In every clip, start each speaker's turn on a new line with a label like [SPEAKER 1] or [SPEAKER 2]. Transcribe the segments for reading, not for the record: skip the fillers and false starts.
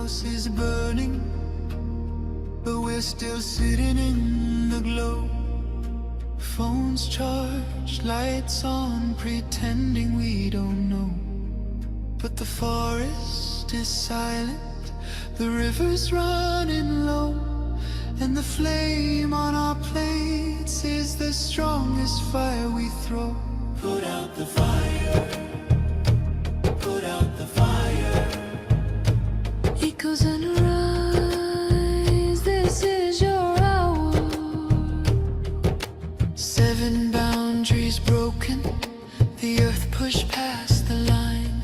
[SPEAKER 1] house is burning, but we're still sitting in the glow. Phones charged, lights on, pretending we don't know. But the forest is silent, the river's running low, and the flame on our plates is the strongest fire we throw. Put out the fire, put out the fire. Echoes and rise, this is your hour. 7 boundaries broken, the earth pushed past the line.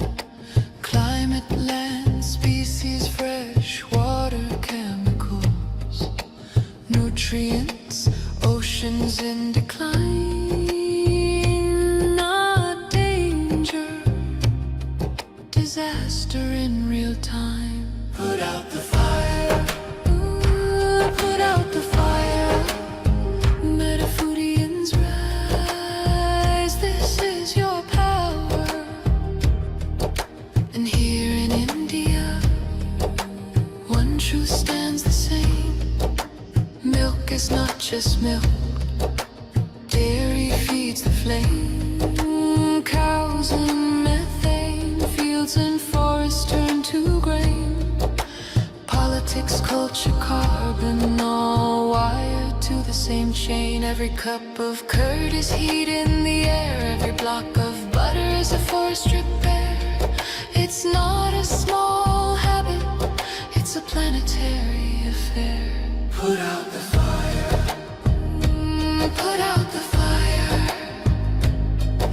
[SPEAKER 1] Climate, land, species, fresh water, chemicals, nutrients, oceans in decline. Not danger, disaster in real time. Put out the fire, ooh, put out the fire. Metafoodians rise, this is your power. And here in India, one truth stands the same. Milk is not just milk, dairy feeds the flame. Cows and methane, fields and forests turn to grain. Politics, culture, carbon, all wired to the same chain. Every cup of curd is heat in the air, every block of butter is a forest repair. It's not a small habit, it's a planetary affair. Put out the fire, put out the fire.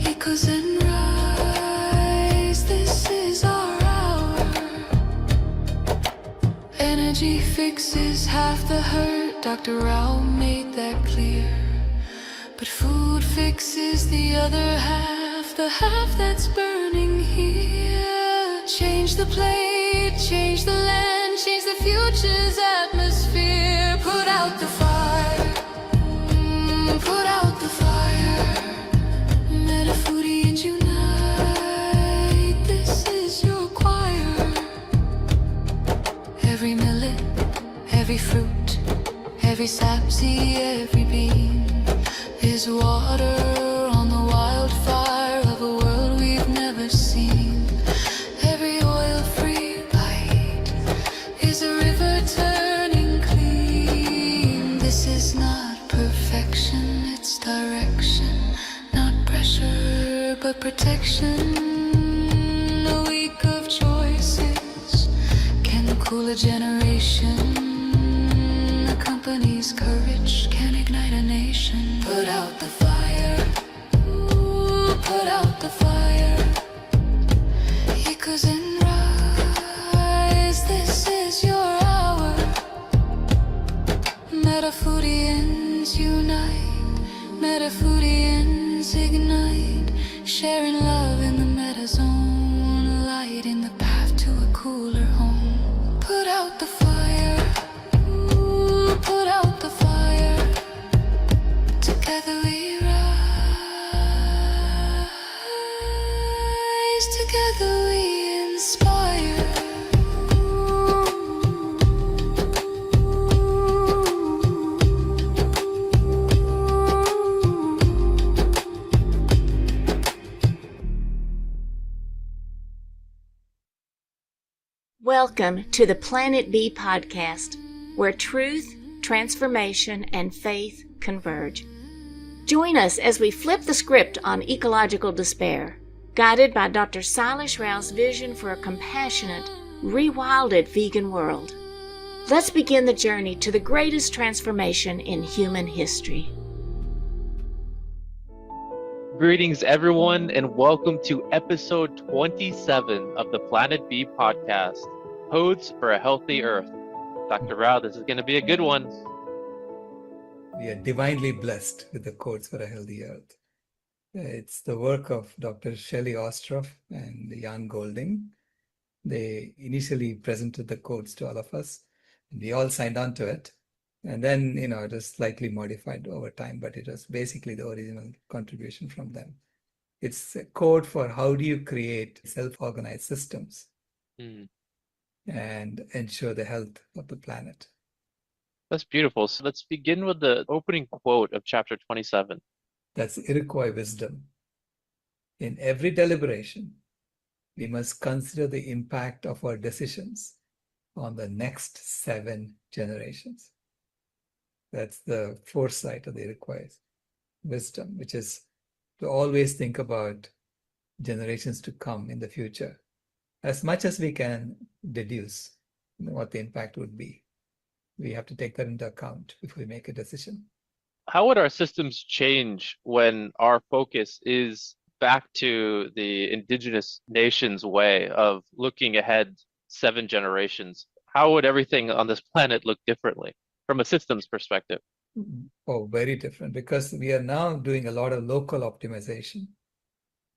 [SPEAKER 1] Echoes and rise, this is our hour. Energy fixes half the hurt, Dr. Rao made that clear. But food fixes the other half, the half that's burning here. Change the plate, change the land, change the future's atmosphere. Put out the fire, put out the fire. Metafoodians unite, this is your choir. Every millet, every fruit, every sapseed, every bean is water on the wildfire of a world we've never seen. Every oil-free bite is a river turning clean. This is not perfection, it's direction. Not pressure, but protection. A week of choices can cool a generation. A company's courage can ignite a nation. Put out the fire, ooh, put out the fire. Echoes and rise, this is your hour. Metafoodians unite, Metafoodians ignite, sharing love in the metazone, lighting the path to a cooler home. Put out the fire, ooh, put out the fire. Together we rise, together we inspire.
[SPEAKER 2] Welcome to the Planet B podcast, where truth, transformation, and faith converge. Join us as we flip the script on ecological despair, guided by Dr. Sailesh Rao's vision for a compassionate, rewilded vegan world. Let's begin the journey to the greatest transformation in human history.
[SPEAKER 3] Greetings, everyone, and welcome to episode 27 of the Planet B podcast, Codes for a Healthy Earth. Dr. Rao, this is going to be a good one.
[SPEAKER 4] We are divinely blessed with the Codes for a Healthy Earth. It's the work of Dr. Shelley Ostroff and Jan Golding. They initially presented the codes to all of us, and we all signed on to it. And then, it was slightly modified over time, but it was basically the original contribution from them. It's a code for how do you create self-organized systems. and ensure the health of the planet.
[SPEAKER 3] That's beautiful. So let's begin with the opening quote of chapter 27.
[SPEAKER 4] That's Iroquois wisdom. In every deliberation, we must consider the impact of our decisions on the next 7 generations. That's the foresight of the Iroquois wisdom, which is to always think about generations to come in the future, as much as we can deduce what the impact would be. We have to take that into account before we make a decision.
[SPEAKER 3] How would our systems change when our focus is back to the indigenous nations' way of looking ahead 7 generations? How would everything on this planet look differently from a systems perspective?
[SPEAKER 4] Oh, very different, because we are now doing a lot of local optimization,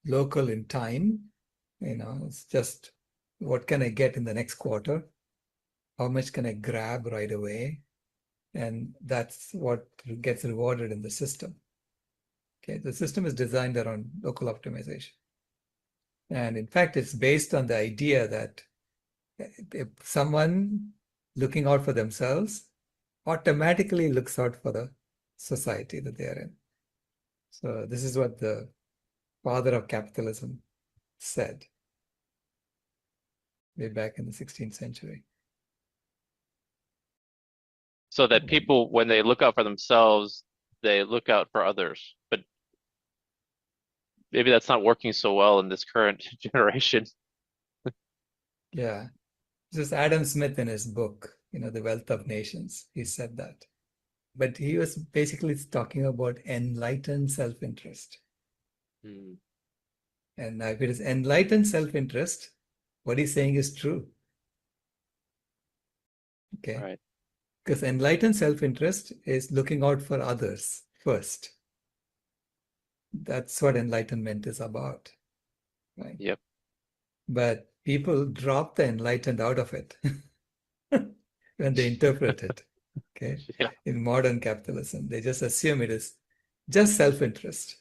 [SPEAKER 4] local in time. It's just what can I get in the next quarter? How much can I grab right away? And that's what gets rewarded in the system. Okay, the system is designed around local optimization. And in fact, it's based on the idea that if someone looking out for themselves automatically looks out for the society that they are in. So this is what the father of capitalism said way back in the 16th century.
[SPEAKER 3] So that people, when they look out for themselves, they look out for others. But maybe that's not working so well in this current generation.
[SPEAKER 4] Yeah. This is Adam Smith in his book, The Wealth of Nations. He said that. But he was basically talking about enlightened self-interest.
[SPEAKER 3] Hmm.
[SPEAKER 4] And if it is enlightened self-interest, what he's saying is true. Okay.
[SPEAKER 3] Right.
[SPEAKER 4] Because enlightened self-interest is looking out for others first. That's what enlightenment is about. Right?
[SPEAKER 3] Yep.
[SPEAKER 4] But people drop the enlightened out of it when they interpret it. Okay.
[SPEAKER 3] Yeah.
[SPEAKER 4] In modern capitalism, they just assume it is just self-interest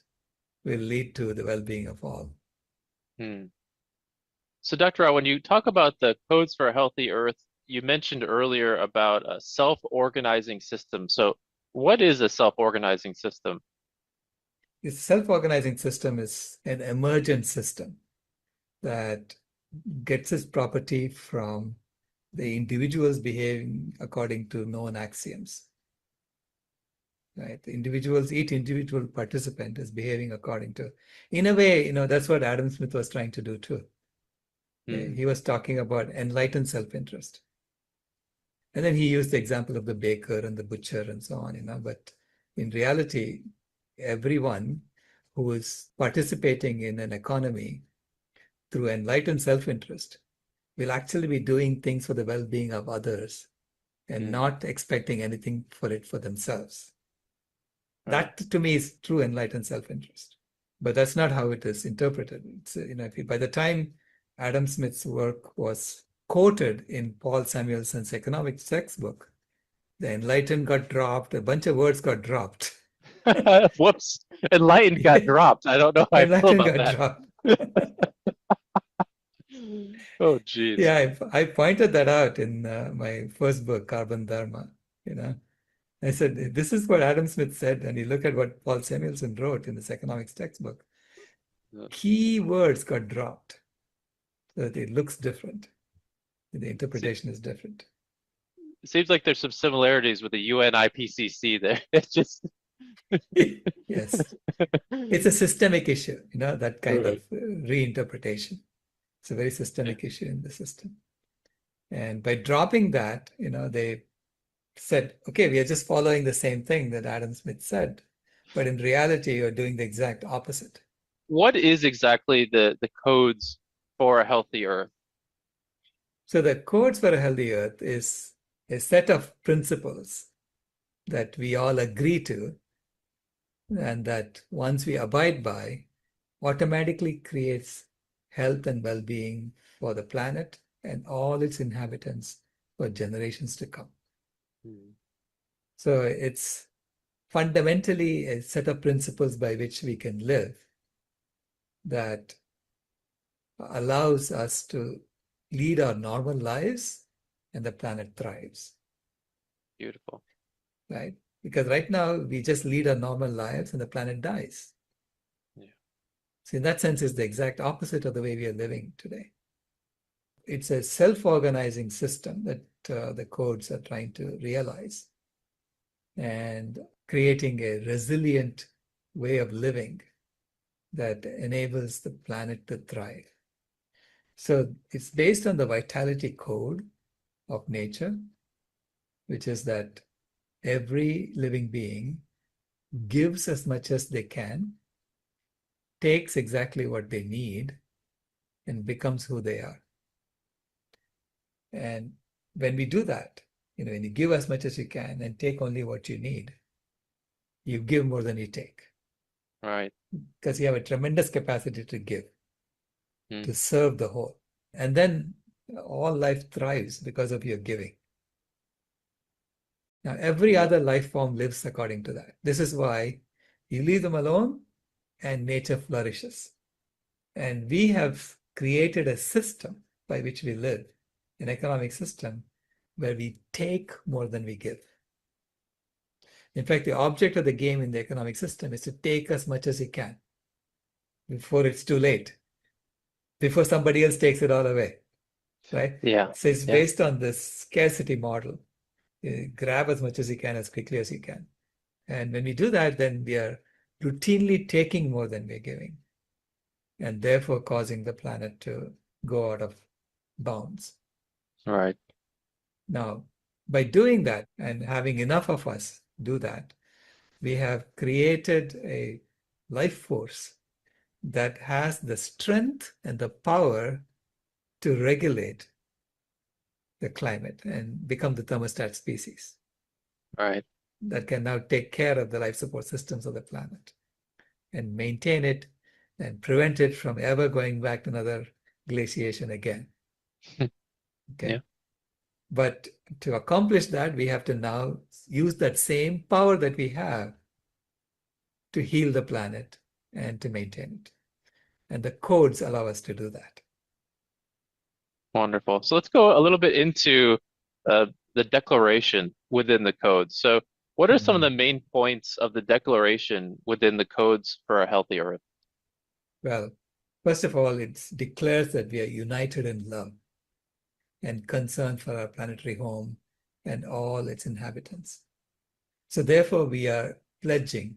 [SPEAKER 4] will lead to the well-being of all.
[SPEAKER 3] Hmm. So, Dr. Rao, when you talk about the codes for a healthy Earth, you mentioned earlier about a self-organizing system. So, what is a self-organizing system?
[SPEAKER 4] This self-organizing system is an emergent system that gets its property from the individuals behaving according to known axioms. Right? Each individual participant is behaving according to, in a way, that's what Adam Smith was trying to do too.
[SPEAKER 3] Hmm.
[SPEAKER 4] He was talking about enlightened self-interest. And then he used the example of the baker and the butcher and so on, but in reality, everyone who is participating in an economy through enlightened self-interest will actually be doing things for the well-being of others and not expecting anything for it for themselves.
[SPEAKER 3] Right.
[SPEAKER 4] That to me is true enlightened self-interest. But that's not how it is interpreted. It's, by the time Adam Smith's work was quoted in Paul Samuelson's economics textbook, the enlightened got dropped, a bunch of words got dropped.
[SPEAKER 3] Whoops. Enlightened got dropped. I don't know how I feel
[SPEAKER 4] Enlightened
[SPEAKER 3] about
[SPEAKER 4] got
[SPEAKER 3] that.
[SPEAKER 4] dropped.
[SPEAKER 3] Oh, geez.
[SPEAKER 4] Yeah, I pointed that out in my first book, Carbon Dharma. I said, this is what Adam Smith said, and you look at what Paul Samuelson wrote in this economics textbook. Key words got dropped so that it looks different. The interpretation is different.
[SPEAKER 3] It seems like there's some similarities with the UN IPCC there. It's just
[SPEAKER 4] Yes. It's a systemic issue, that kind of reinterpretation. It's a very systemic issue in the system. And by dropping that, they said, okay, we are just following the same thing that Adam Smith said. But in reality, you're doing the exact opposite.
[SPEAKER 3] What is exactly the codes for a healthy Earth?
[SPEAKER 4] So the codes for a healthy Earth is a set of principles that we all agree to, and that once we abide by, automatically creates health and well-being for the planet and all its inhabitants for generations to come. So it's fundamentally a set of principles by which we can live that allows us to lead our normal lives and the planet thrives,
[SPEAKER 3] Beautiful.
[SPEAKER 4] right? Because right now we just lead our normal lives and the planet dies.
[SPEAKER 3] Yeah.
[SPEAKER 4] So in that sense, it's the exact opposite of the way we are living today. It's a self-organizing system that the codes are trying to realize and creating a resilient way of living that enables the planet to thrive. So it's based on the vitality code of nature, which is that every living being gives as much as they can, takes exactly what they need, and becomes who they are. And when we do that, when you give as much as you can and take only what you need, you give more than you take.
[SPEAKER 3] Right.
[SPEAKER 4] Because you have a tremendous capacity to give,
[SPEAKER 3] Mm.
[SPEAKER 4] to serve the whole. And then all life thrives because of your giving. Now, every
[SPEAKER 3] Yeah.
[SPEAKER 4] other life form lives according to that. This is why you leave them alone and nature flourishes. And we have created a system by which we live, an economic system where we take more than we give. In fact, the object of the game in the economic system is to take as much as you can before it's too late, before somebody else takes it all away, right?
[SPEAKER 3] Yeah.
[SPEAKER 4] So it's
[SPEAKER 3] Yeah.
[SPEAKER 4] based on this scarcity model. Grab as much as you can as quickly as you can. And when we do that, then we are routinely taking more than we're giving, and therefore causing the planet to go out of bounds.
[SPEAKER 3] Right.
[SPEAKER 4] Now, by doing that and having enough of us do that, we have created a life force that has the strength and the power to regulate the climate and become the thermostat species
[SPEAKER 3] Right.
[SPEAKER 4] that can now take care of the life support systems of the planet and maintain it and prevent it from ever going back to another glaciation again. Okay.
[SPEAKER 3] Yeah.
[SPEAKER 4] But to accomplish that, we have to now use that same power that we have to heal the planet and to maintain it. And the codes allow us to do that.
[SPEAKER 3] Wonderful. So let's go a little bit into the declaration within the codes. So, what are some of the main points of the declaration within the codes for a healthy Earth?
[SPEAKER 4] Well, first of all, it declares that we are united in love and concern for our planetary home and all its inhabitants. So therefore, we are pledging,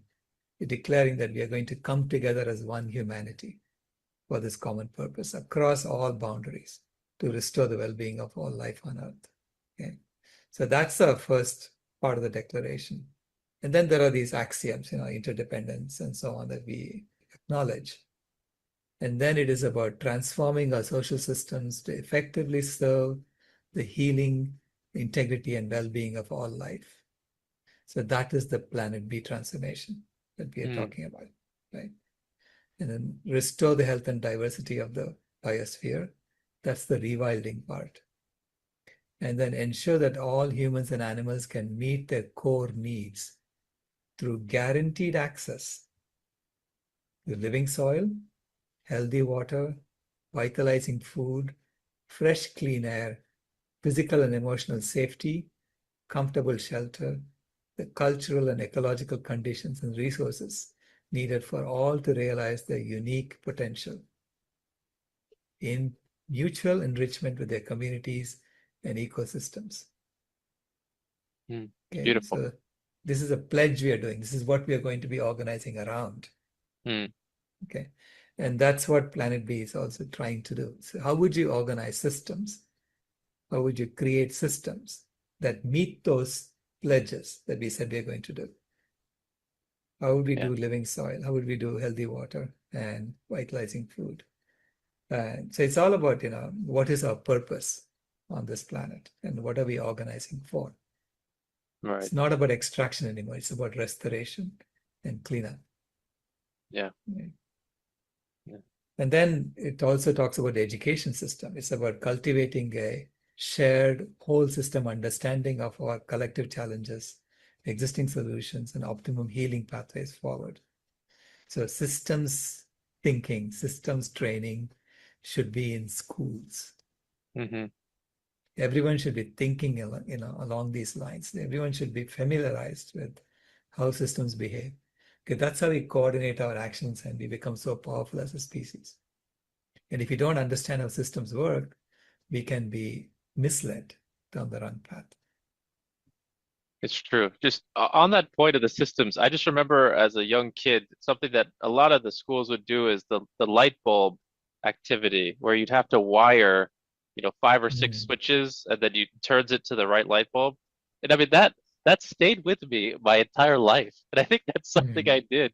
[SPEAKER 4] declaring that we are going to come together as one humanity for this common purpose across all boundaries to restore the well-being of all life on Earth. Okay? So that's the first part of the declaration. And then there are these axioms, interdependence and so on that we acknowledge. And then it is about transforming our social systems to effectively serve the healing, integrity, and well-being of all life. So that is the Planet B transformation that we are talking about, right? And then restore the health and diversity of the biosphere. That's the rewilding part. And then ensure that all humans and animals can meet their core needs through guaranteed access to living soil, healthy water, vitalizing food, fresh, clean air, physical and emotional safety, comfortable shelter, the cultural and ecological conditions and resources needed for all to realize their unique potential in mutual enrichment with their communities and ecosystems. Okay,
[SPEAKER 3] Beautiful.
[SPEAKER 4] so this is a pledge we are doing. This is what we are going to be organizing around. Okay, and that's what Planet B is also trying to do. So how would you organize systems? How would you create systems that meet those pledges that we said we are going to do? How would we do living soil? How would we do healthy water and vitalizing food? So it's all about, what is our purpose on this planet and what are we organizing for?
[SPEAKER 3] Right.
[SPEAKER 4] It's not about extraction anymore. It's about restoration and cleanup.
[SPEAKER 3] Yeah.
[SPEAKER 4] Right?
[SPEAKER 3] Yeah.
[SPEAKER 4] And then it also talks about the education system. It's about cultivating a shared whole system understanding of our collective challenges, existing solutions, and optimum healing pathways forward. So systems thinking, systems training should be in schools. Everyone should be thinking, along these lines. Everyone should be familiarized with how systems behave. Okay, that's how we coordinate our actions and we become so powerful as a species. And if we don't understand how systems work, we can be misled down the wrong path.
[SPEAKER 3] It's true. Just on that point of the systems, I just remember as a young kid, something that a lot of the schools would do is the light bulb activity, where you'd have to wire, 5 or 6
[SPEAKER 4] Mm,
[SPEAKER 3] switches, and then you turns it to the right light bulb. And I mean that stayed with me my entire life. And I think that's something
[SPEAKER 4] mm.
[SPEAKER 3] I did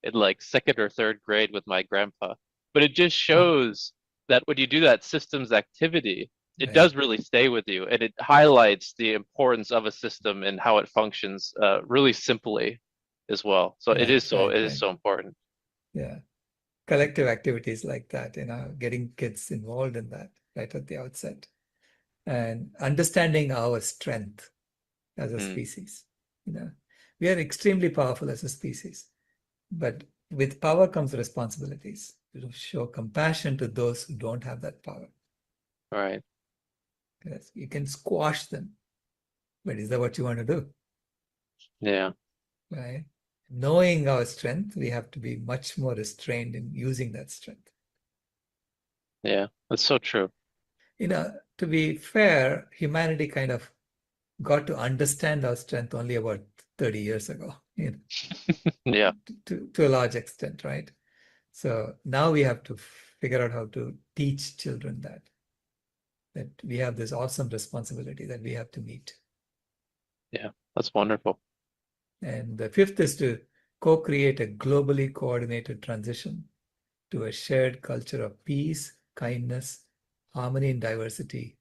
[SPEAKER 3] in like second or third grade with my grandpa. But it just
[SPEAKER 4] Ah,
[SPEAKER 3] shows that when you do that systems activity, it
[SPEAKER 4] right,
[SPEAKER 3] does really stay with you, and it highlights the importance of a system and how it functions really simply as well. So it
[SPEAKER 4] right,
[SPEAKER 3] is so
[SPEAKER 4] right,
[SPEAKER 3] it is
[SPEAKER 4] right.
[SPEAKER 3] so important.
[SPEAKER 4] Yeah. Collective activities like that, getting kids involved in that right at the outset and understanding our strength as a
[SPEAKER 3] Mm,
[SPEAKER 4] species. You know, we are extremely powerful as a species, but with power comes responsibilities to show compassion to those who don't have that power.
[SPEAKER 3] right.
[SPEAKER 4] Yes, you can squash them, but is that what you want to do?
[SPEAKER 3] Yeah.
[SPEAKER 4] Right? Knowing our strength, we have to be much more restrained in using that strength.
[SPEAKER 3] Yeah. That's so true.
[SPEAKER 4] To be fair, humanity kind of got to understand our strength only about 30 years ago,
[SPEAKER 3] Yeah.
[SPEAKER 4] to a large extent, right? So now we have to figure out how to teach children that we have this awesome responsibility that we have to meet.
[SPEAKER 3] Yeah. That's wonderful.
[SPEAKER 4] And the fifth is to co-create a globally coordinated transition to a shared culture of peace, kindness, harmony in diversity,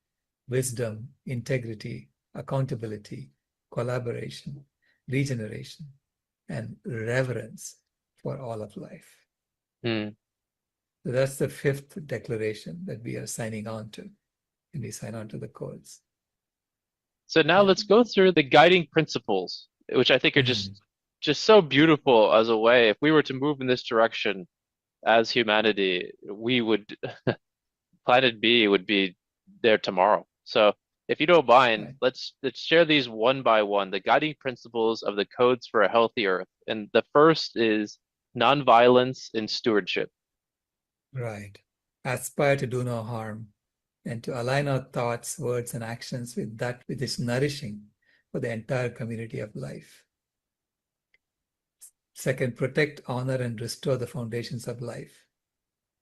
[SPEAKER 4] wisdom, integrity, accountability, collaboration, regeneration, and reverence for all of life.
[SPEAKER 3] Mm.
[SPEAKER 4] So that's the fifth declaration that we are signing on to, and we sign on to the codes.
[SPEAKER 3] So now
[SPEAKER 4] Yeah.
[SPEAKER 3] let's go through the guiding principles, which I think are
[SPEAKER 4] Mm,
[SPEAKER 3] just so beautiful as a way. If we were to move in this direction as humanity, we would Planet B would be there tomorrow. So if you don't mind,
[SPEAKER 4] right,
[SPEAKER 3] let's share these one by one, the guiding principles of the codes for a healthy Earth. And the first is nonviolence in stewardship.
[SPEAKER 4] right. Aspire to do no harm and to align our thoughts, words, and actions with that which is nourishing for the entire community of life. Second, protect, honor, and restore the foundations of life: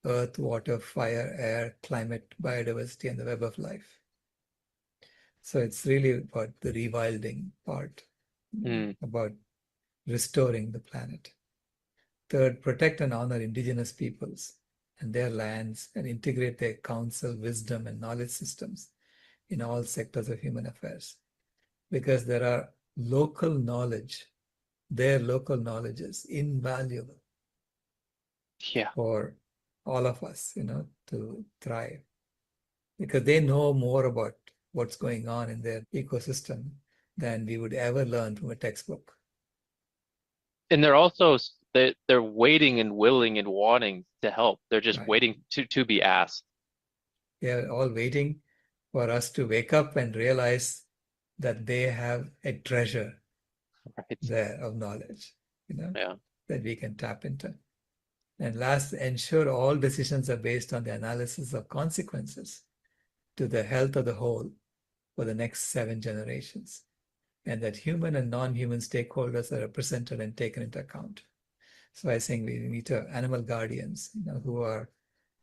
[SPEAKER 4] earth, water, fire, air, climate, biodiversity, and the web of life. So it's really about the rewilding part,
[SPEAKER 3] Hmm.
[SPEAKER 4] about restoring the planet. Third, protect and honor indigenous peoples and their lands and integrate their counsel, wisdom, and knowledge systems in all sectors of human affairs. Because there are local knowledge, their local knowledge is invaluable
[SPEAKER 3] Yeah.
[SPEAKER 4] for all of us, to thrive. Because they know more about what's going on in their ecosystem than we would ever learn from a textbook.
[SPEAKER 3] And they're waiting and willing and wanting to help. They're just
[SPEAKER 4] Right?
[SPEAKER 3] waiting to be asked.
[SPEAKER 4] They are all waiting for us to wake up and realize that they have a treasure
[SPEAKER 3] Right.
[SPEAKER 4] there of knowledge,
[SPEAKER 3] Yeah.
[SPEAKER 4] that we can tap into. And last, ensure all decisions are based on the analysis of consequences to the health of the whole for the next 7 generations, and that human and non-human stakeholders are represented and taken into account. So I think we need to animal guardians, who are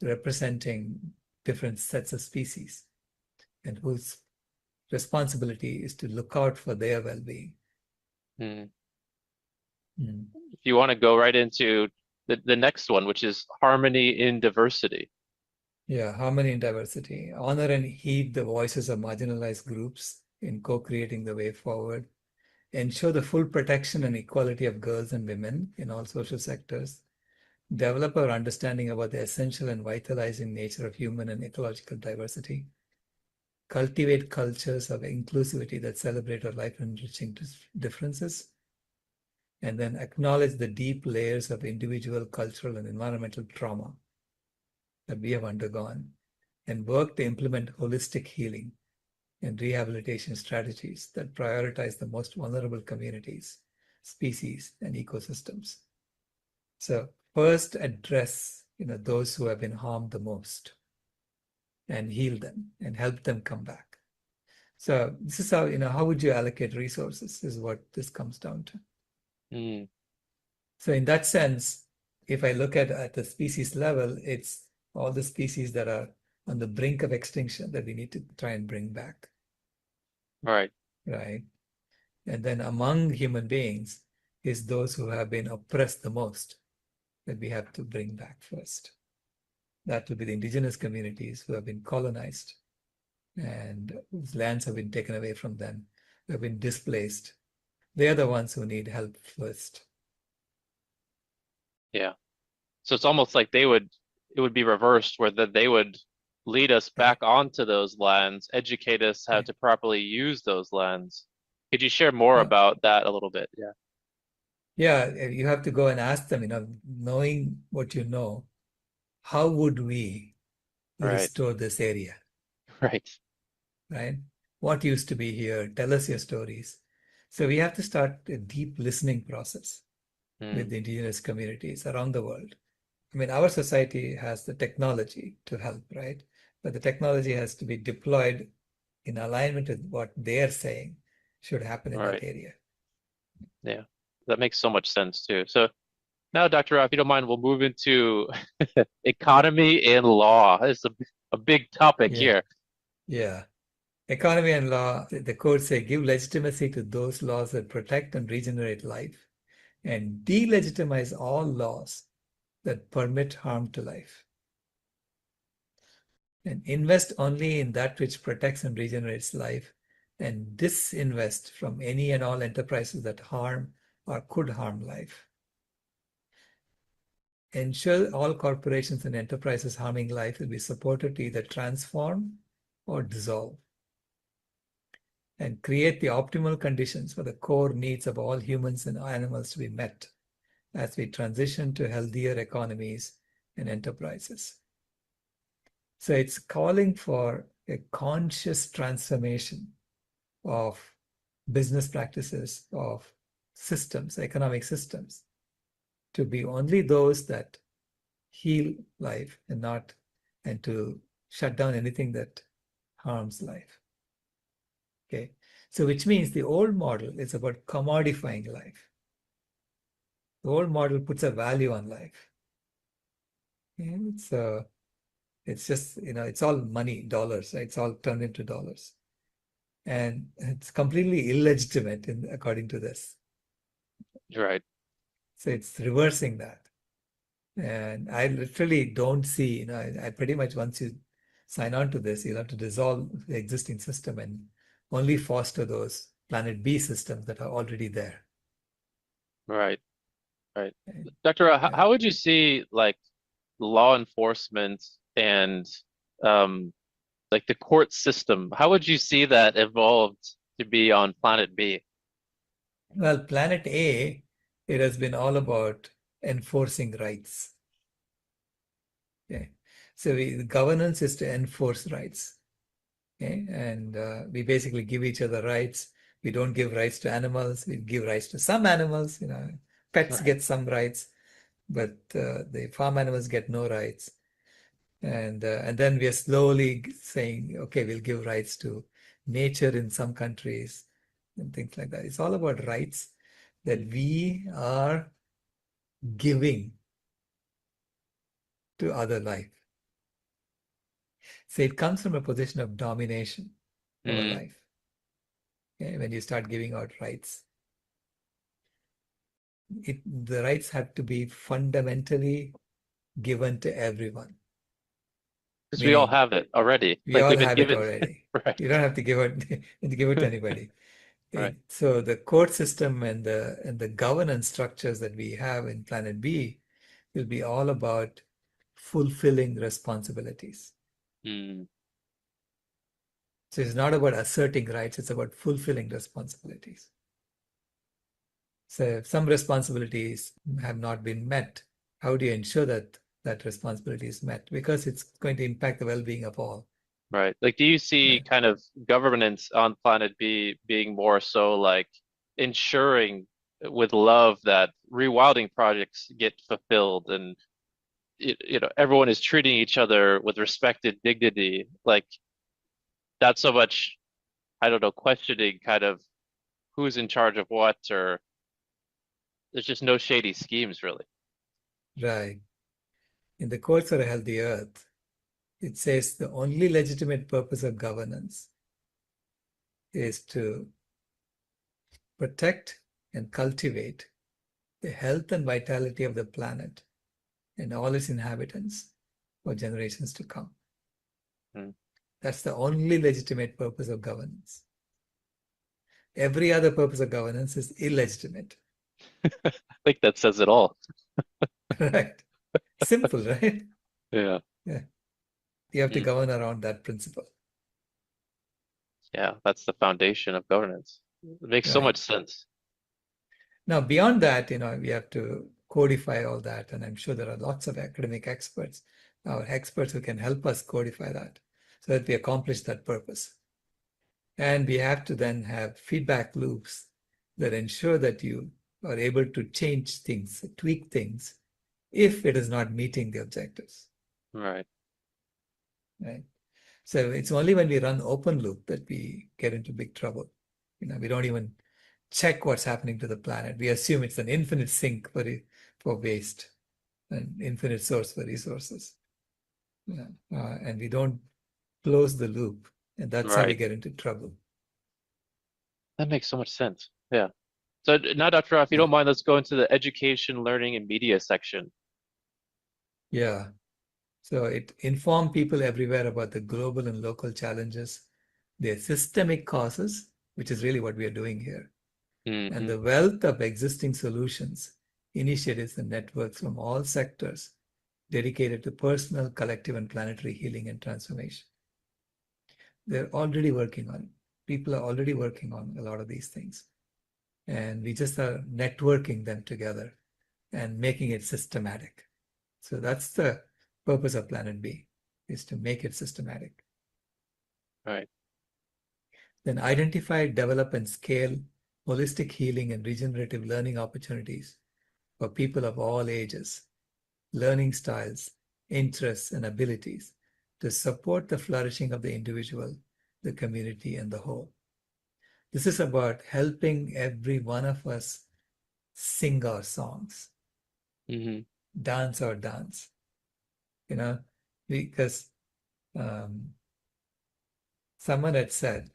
[SPEAKER 4] representing different sets of species and whose responsibility is to look out for their well-being.
[SPEAKER 3] Hmm.
[SPEAKER 4] Mm.
[SPEAKER 3] If you want to go right into the next one, which is harmony in diversity.
[SPEAKER 4] Yeah, harmony and diversity. Honor and heed the voices of marginalized groups in co-creating the way forward. Ensure the full protection and equality of girls and women in all social sectors. Develop our understanding about the essential and vitalizing nature of human and ecological diversity. Cultivate cultures of inclusivity that celebrate our life-enriching differences. And then acknowledge the deep layers of individual, cultural, and environmental trauma that we have undergone, and work to implement holistic healing and rehabilitation strategies that prioritize the most vulnerable communities, species, and ecosystems. So first address, those who have been harmed the most and heal them and help them come back. So this is how would you allocate resources is what this comes down to.
[SPEAKER 3] Mm.
[SPEAKER 4] So in that sense, if I look at the species level, it's all the species that are on the brink of extinction that we need to try and bring back.
[SPEAKER 3] Right.
[SPEAKER 4] Right. And then among human beings is those who have been oppressed the most that we have to bring back first. That will be the indigenous communities who have been colonized and whose lands have been taken away from them, who have been displaced. They are the ones who need help first.
[SPEAKER 3] Yeah. So it's almost like it would be reversed where they would lead us back onto those lands, educate us how
[SPEAKER 4] Right.
[SPEAKER 3] to properly use those lands. Could you share more
[SPEAKER 4] Yeah.
[SPEAKER 3] about that a little bit? Yeah.
[SPEAKER 4] Yeah, you have to go and ask them, knowing what you know, how would we
[SPEAKER 3] Right.
[SPEAKER 4] restore this area,
[SPEAKER 3] Right.
[SPEAKER 4] right? What used to be here? Tell us your stories. So we have to start a deep listening process with
[SPEAKER 3] Mm.
[SPEAKER 4] the indigenous communities around the world. I mean, our society has the technology to help, right? But the technology has to be deployed in alignment with what they're saying should happen in that
[SPEAKER 3] Right.
[SPEAKER 4] area.
[SPEAKER 3] Yeah. That makes so much sense too. So now, Dr. Rao, if you don't mind, we'll move into economy and law. It's a big topic
[SPEAKER 4] Yeah,
[SPEAKER 3] here.
[SPEAKER 4] yeah. Economy and law, the codes say give legitimacy to those laws that protect and regenerate life and delegitimize all laws that permit harm to life. And invest only in that which protects and regenerates life and disinvest from any and all enterprises that harm or could harm life. Ensure all corporations and enterprises harming life will be supported to either transform or dissolve. And create the optimal conditions for the core needs of all humans and animals to be met as we transition to healthier economies and enterprises. So it's calling for a conscious transformation of business practices, of systems, economic systems, to be only those that heal life and to shut down anything that harms life. Okay, so which means the old model is about commodifying life. The old model puts a value on life. And it's just, it's all money, dollars, right? It's all turned into dollars. And it's completely illegitimate according to this.
[SPEAKER 3] Right.
[SPEAKER 4] So it's reversing that. And I literally don't see, I pretty much once you sign on to this, you'll have to dissolve the existing system and only foster those planet B systems that are already there.
[SPEAKER 3] Right. Right.
[SPEAKER 4] And,
[SPEAKER 3] Dr. Rao,
[SPEAKER 4] yeah.
[SPEAKER 3] how would you see like law enforcement and um like the court system? How would you see that evolved to be on planet B?
[SPEAKER 4] Well, planet A, it has been all about enforcing rights. Okay. So the governance is to enforce rights. Okay. And we basically give each other rights. We don't give rights to animals. We give rights to some animals. Pets
[SPEAKER 3] Right.
[SPEAKER 4] get some rights, but the farm animals get no rights. And then we are slowly saying, okay, we'll give rights to nature in some countries and things like that. It's all about rights that we are giving to other life. So it comes from a position of domination over
[SPEAKER 3] Mm.
[SPEAKER 4] life. Okay? When you start giving out rights, the rights have to be fundamentally given to everyone.
[SPEAKER 3] Because we all
[SPEAKER 4] Meaning,
[SPEAKER 3] have it already.
[SPEAKER 4] we
[SPEAKER 3] Like
[SPEAKER 4] all
[SPEAKER 3] we've been
[SPEAKER 4] have it
[SPEAKER 3] given.
[SPEAKER 4] already.
[SPEAKER 3] Right.
[SPEAKER 4] You don't have to give it to anybody.
[SPEAKER 3] Right.
[SPEAKER 4] So the court system and the governance structures that we have in Planet B will be all about fulfilling responsibilities.
[SPEAKER 3] Mm.
[SPEAKER 4] So it's not about asserting rights, it's about fulfilling responsibilities. So if some responsibilities have not been met, how do you ensure that that responsibility is met? Because it's going to impact the well-being of all.
[SPEAKER 3] Right. Like, do you
[SPEAKER 4] Yeah.
[SPEAKER 3] see kind of governance on planet B being more so like ensuring with love that rewilding projects get fulfilled and everyone is treating each other with respect and dignity, like not so much, I don't know, questioning kind of who's in charge of what, or there's just no shady schemes really.
[SPEAKER 4] Right. In the Code for a Healthy Earth, it says the only legitimate purpose of governance is to protect and cultivate the health and vitality of the planet and all its inhabitants for generations to come.
[SPEAKER 3] Mm.
[SPEAKER 4] That's the only legitimate purpose of governance. Every other purpose of governance is illegitimate.
[SPEAKER 3] I think that says it all.
[SPEAKER 4] Right? Simple, right?
[SPEAKER 3] Yeah.
[SPEAKER 4] Yeah. You have to
[SPEAKER 3] Mm.
[SPEAKER 4] govern around that principle.
[SPEAKER 3] Yeah, that's the foundation of governance. It makes so
[SPEAKER 4] Right.
[SPEAKER 3] much sense.
[SPEAKER 4] Now, beyond that, we have to codify all that. And I'm sure there are lots of academic experts, our experts who can help us codify that so that we accomplish that purpose. And we have to then have feedback loops that ensure that you are able to change things, tweak things, if it is not meeting the objectives.
[SPEAKER 3] Right.
[SPEAKER 4] Right. So it's only when we run open loop that we get into big trouble. We don't even check what's happening to the planet. We assume it's an infinite sink for waste, an infinite source for resources. And we don't close the loop. And that's how we
[SPEAKER 3] Right.
[SPEAKER 4] get into trouble.
[SPEAKER 3] That makes so much sense. Yeah. So now, Dr. Rao, if you
[SPEAKER 4] Yeah.
[SPEAKER 3] don't mind, let's go into the education, learning, and media section.
[SPEAKER 4] Yeah. So it informs people everywhere about the global and local challenges, their systemic causes, which is really what we are doing here, and
[SPEAKER 3] Hmm.
[SPEAKER 4] the wealth of existing solutions, initiatives, and networks from all sectors dedicated to personal, collective, and planetary healing and transformation. They're already working on it. People are already working on a lot of these things. And we just are networking them together and making it systematic. So that's the purpose of Planet B, is to make it systematic.
[SPEAKER 3] Right.
[SPEAKER 4] Then identify, develop, and scale holistic healing and regenerative learning opportunities for people of all ages, learning styles, interests, and abilities to support the flourishing of the individual, the community, and the whole. This is about helping every one of us sing our songs,
[SPEAKER 3] Hmm.
[SPEAKER 4] dance our dance, because um, someone had said,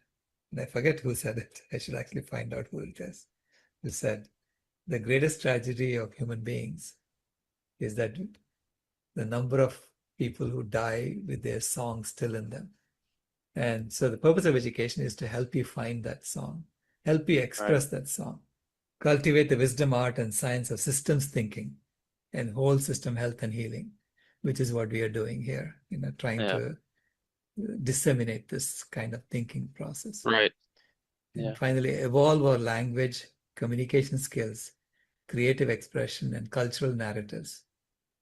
[SPEAKER 4] and I forget who said it, I should actually find out who it is, who said, the greatest tragedy of human beings is that the number of people who die with their song still in them. And so the purpose of education is to help you find that song, help you
[SPEAKER 3] Right.
[SPEAKER 4] express that song, cultivate the wisdom, art, and science of systems thinking and whole system health and healing, which is what we are doing here, trying
[SPEAKER 3] Yeah.
[SPEAKER 4] to disseminate this kind of thinking process.
[SPEAKER 3] Right.
[SPEAKER 4] And
[SPEAKER 3] Yeah.
[SPEAKER 4] finally, evolve our language, communication skills, creative expression, and cultural narratives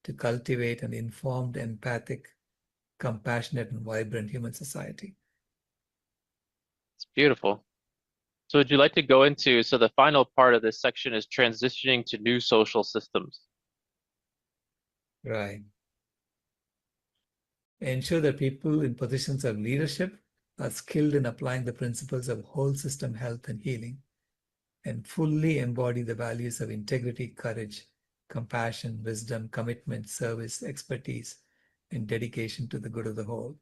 [SPEAKER 4] to cultivate an informed, empathic, compassionate, and vibrant human society.
[SPEAKER 3] It's beautiful. So would you like to go into, so the final part of this section is transitioning to new social systems.
[SPEAKER 4] Right. Ensure that people in positions of leadership are skilled in applying the principles of whole system health and healing and fully embody the values of integrity, courage, compassion, wisdom, commitment, service, expertise, and dedication to the good of the whole.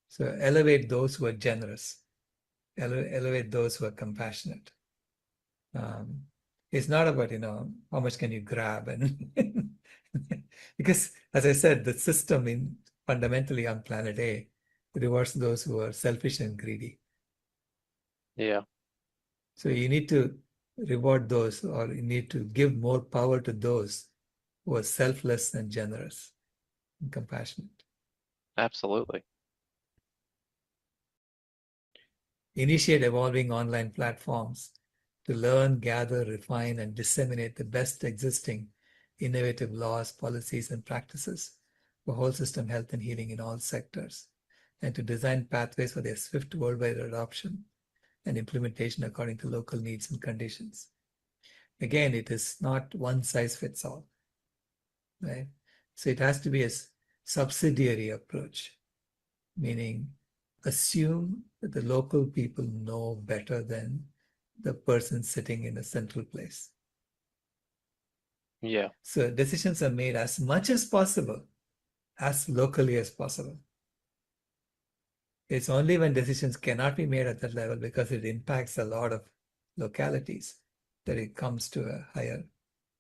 [SPEAKER 4] So elevate those who are generous, elevate those who are compassionate. Um, it's not about, how much can you grab, and because, as I said, the system fundamentally on planet A rewards those who are selfish and greedy.
[SPEAKER 3] Yeah.
[SPEAKER 4] So you need to reward those, or you need to give more power to those who are selfless and generous and compassionate.
[SPEAKER 3] Absolutely.
[SPEAKER 4] Initiate evolving online platforms to learn, gather, refine, and disseminate the best existing innovative laws, policies, and practices for whole system health and healing in all sectors, and to design pathways for their swift worldwide adoption and implementation according to local needs and conditions. Again, it is not one size fits all, right? So it has to be a subsidiary approach, meaning assume that the local people know better than the person sitting in a central place.
[SPEAKER 3] Yeah.
[SPEAKER 4] So decisions are made as much as possible, as locally as possible. It's only when decisions cannot be made at that level because it impacts a lot of localities that it comes to a higher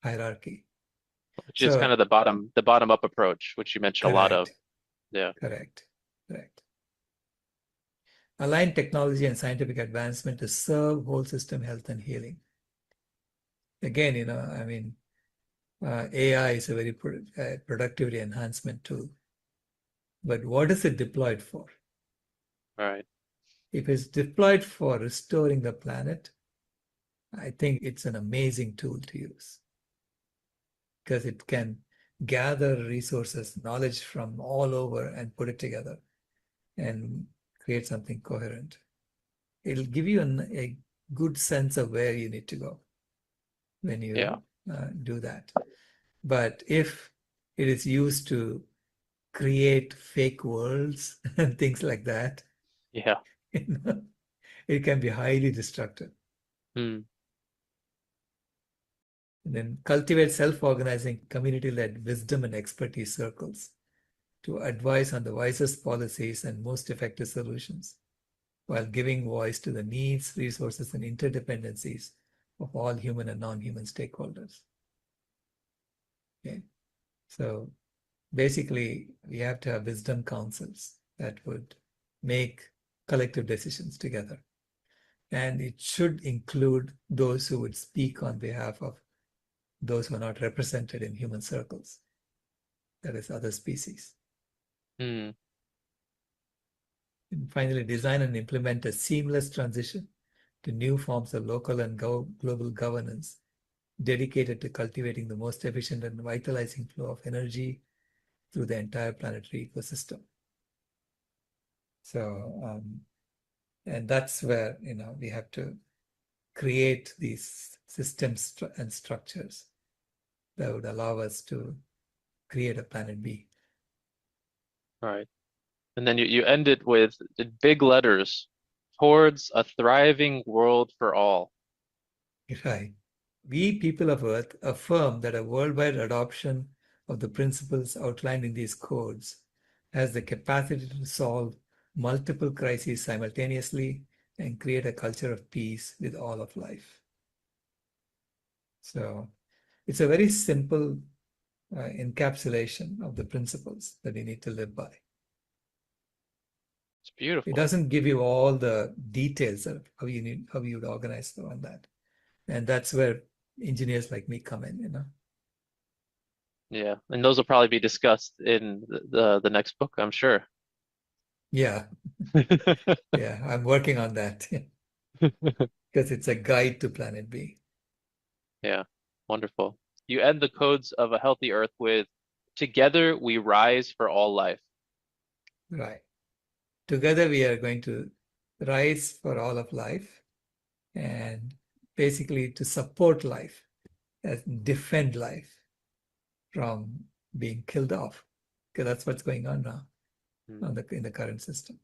[SPEAKER 4] hierarchy.
[SPEAKER 3] Which is kind
[SPEAKER 4] So
[SPEAKER 3] of the bottom up approach, which you mentioned a lot of.
[SPEAKER 4] correct,
[SPEAKER 3] Yeah.
[SPEAKER 4] correct. Align technology and scientific advancement to serve whole system health and healing. Again, I mean, AI is a very productivity enhancement tool. But what is it deployed for?
[SPEAKER 3] Right.
[SPEAKER 4] If it's deployed for restoring the planet, I think it's an amazing tool to use because it can gather resources, knowledge from all over and put it together and create something coherent. It'll give you a good sense of where you need to go when
[SPEAKER 3] Yeah.
[SPEAKER 4] you do that. But if it is used to create fake worlds and things like that,
[SPEAKER 3] Yeah.
[SPEAKER 4] it can be highly destructive.
[SPEAKER 3] Hmm.
[SPEAKER 4] And then cultivate self-organizing, community-led wisdom and expertise circles to advise on the wisest policies and most effective solutions, while giving voice to the needs, resources, and interdependencies of all human and non-human stakeholders. Okay. So basically, we have to have wisdom councils that would make collective decisions together. And it should include those who would speak on behalf of those who are not represented in human circles, that is, other species.
[SPEAKER 3] Hmm.
[SPEAKER 4] And finally, design and implement a seamless transition to new forms of local and global governance dedicated to cultivating the most efficient and vitalizing flow of energy through the entire planetary ecosystem. So, and that's where, we have to create these systems and structures that would allow us to create a planet B.
[SPEAKER 3] Right. And then you end it with in big letters, towards a thriving world for all.
[SPEAKER 4] Right. We people of Earth affirm that a worldwide adoption of the principles outlined in these codes has the capacity to solve multiple crises simultaneously and create a culture of peace with all of life. So it's a very simple encapsulation of the principles that we need to live by.
[SPEAKER 3] It's
[SPEAKER 4] It
[SPEAKER 3] beautiful.
[SPEAKER 4] doesn't give you all the details of how you would organize on that. And that's where engineers like me come in.
[SPEAKER 3] Yeah. And those will probably be discussed in the next book, I'm sure.
[SPEAKER 4] Yeah, yeah, I'm working on that because it's a guide to Planet B.
[SPEAKER 3] Yeah. Wonderful. You end the codes of a healthy earth with together we rise for all life.
[SPEAKER 4] Right. Together we are going to rise for all of life and basically to support life and defend life from being killed off, because that's what's going on now in the current system.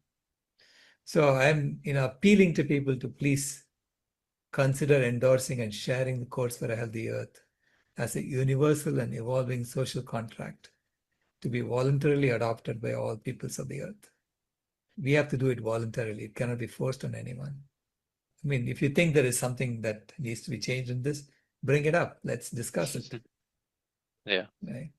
[SPEAKER 4] So I'm appealing to people to please consider endorsing and sharing the Codes for a Healthy Earth as a universal and evolving social contract to be voluntarily adopted by all peoples of the earth. We have to do it voluntarily. It cannot be forced on anyone. I mean, if you think there is something that needs to be changed in this, bring it up. Let's discuss it.
[SPEAKER 3] Yeah.
[SPEAKER 4] Right?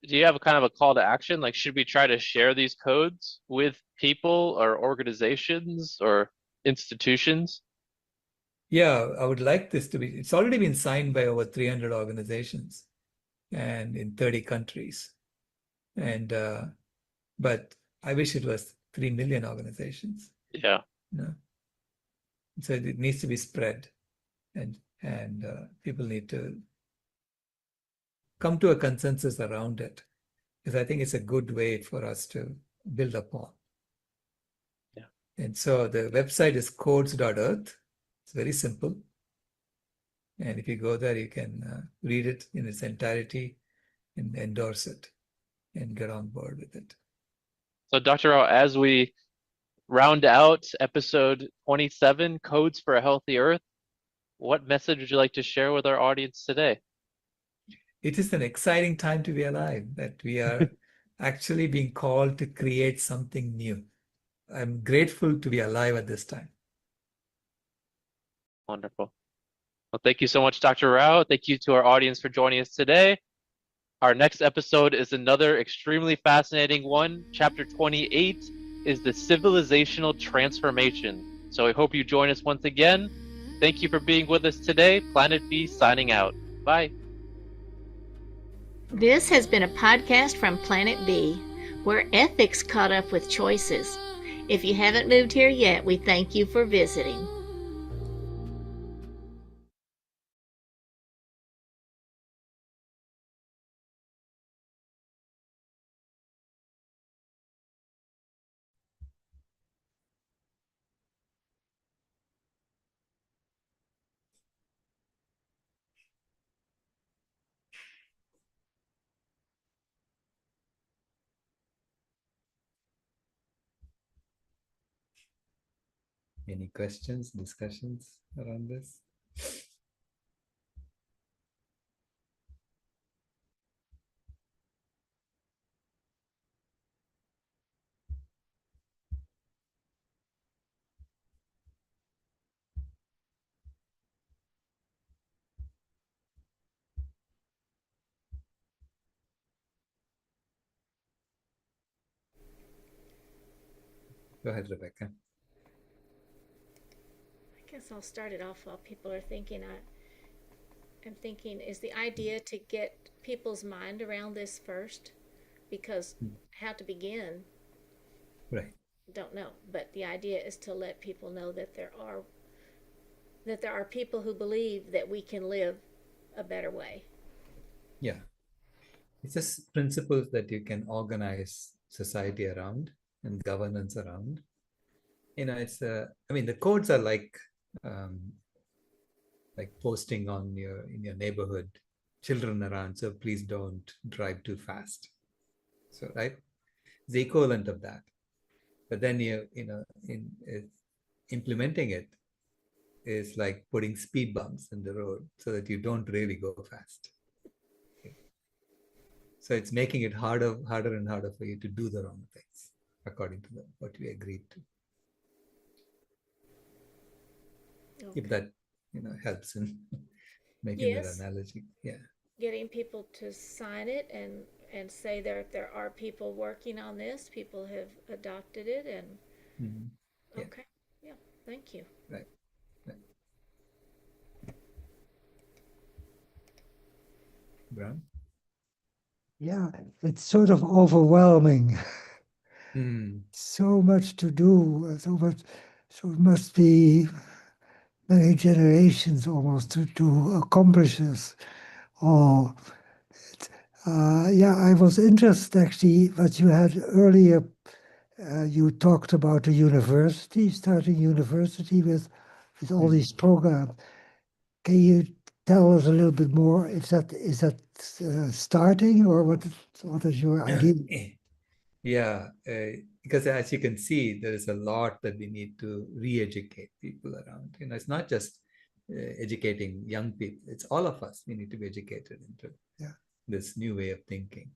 [SPEAKER 3] Do you have a kind of a call to action? Like, should we try to share these codes with people or organizations or institutions?
[SPEAKER 4] Yeah, I would like this to be, it's already been signed by over 300 organizations and in 30 countries. And, but I wish it was 3 million organizations.
[SPEAKER 3] Yeah.
[SPEAKER 4] So it needs to be spread and people need to come to a consensus around it because I think it's a good way for us to build upon.
[SPEAKER 3] Yeah.
[SPEAKER 4] And so the website is codes.earth. It's very simple. And if you go there, you can read it in its entirety and endorse it and get on board with it.
[SPEAKER 3] So, Dr. Rao, as we round out episode 27, Codes for a Healthy Earth, what message would you like to share with our audience today?
[SPEAKER 4] It is an exciting time to be alive, that we are actually being called to create something new. I'm grateful to be alive at this time.
[SPEAKER 3] Wonderful. Well, thank you so much, Dr. Rao. Thank you to our audience for joining us today. Our next episode is another extremely fascinating one. Chapter 28 is the civilizational transformation. So I hope you join us once again. Thank you for being with us today. Planet B signing out. Bye.
[SPEAKER 2] This has been a podcast from Planet B, where ethics caught up with choices. If you haven't moved here yet, we thank you for visiting.
[SPEAKER 4] Any questions, discussions around this? Go ahead, Rebecca.
[SPEAKER 2] I guess I'll start it off while people are thinking. I'm thinking, is the idea to get people's mind around this first? Because how to begin,
[SPEAKER 4] Right.
[SPEAKER 2] don't know. But the idea is to let people know that there are people who believe that we can live a better way.
[SPEAKER 4] Yeah. It's just principles that you can organize society around and governance around. It's I mean, the codes are um, like posting on in your neighborhood, children around, so please don't drive too fast. So, right, the equivalent of that. But then implementing it is like putting speed bumps in the road so that you don't really go fast. Okay. So it's making it harder and harder for you to do the wrong things according to what we agreed to.
[SPEAKER 2] Okay.
[SPEAKER 4] If that helps in making that analogy. Yeah.
[SPEAKER 2] Getting people to sign it and say there are people working on this, people have adopted it, and
[SPEAKER 4] Yeah.
[SPEAKER 2] okay, yeah, thank you.
[SPEAKER 4] Right. Right. Brown?
[SPEAKER 5] Yeah, it's sort of overwhelming. So much to do, so much, so it must be many generations almost to accomplish this. Oh, yeah, I was interested actually what you had earlier. You talked about a university, starting university with all these programs. Can you tell us a little bit more? Is that starting, or what is your idea?
[SPEAKER 4] Yeah, because as you can see, there is a lot that we need to re-educate people around. It's not just educating young people; it's all of us. We need to be educated into this new way of thinking.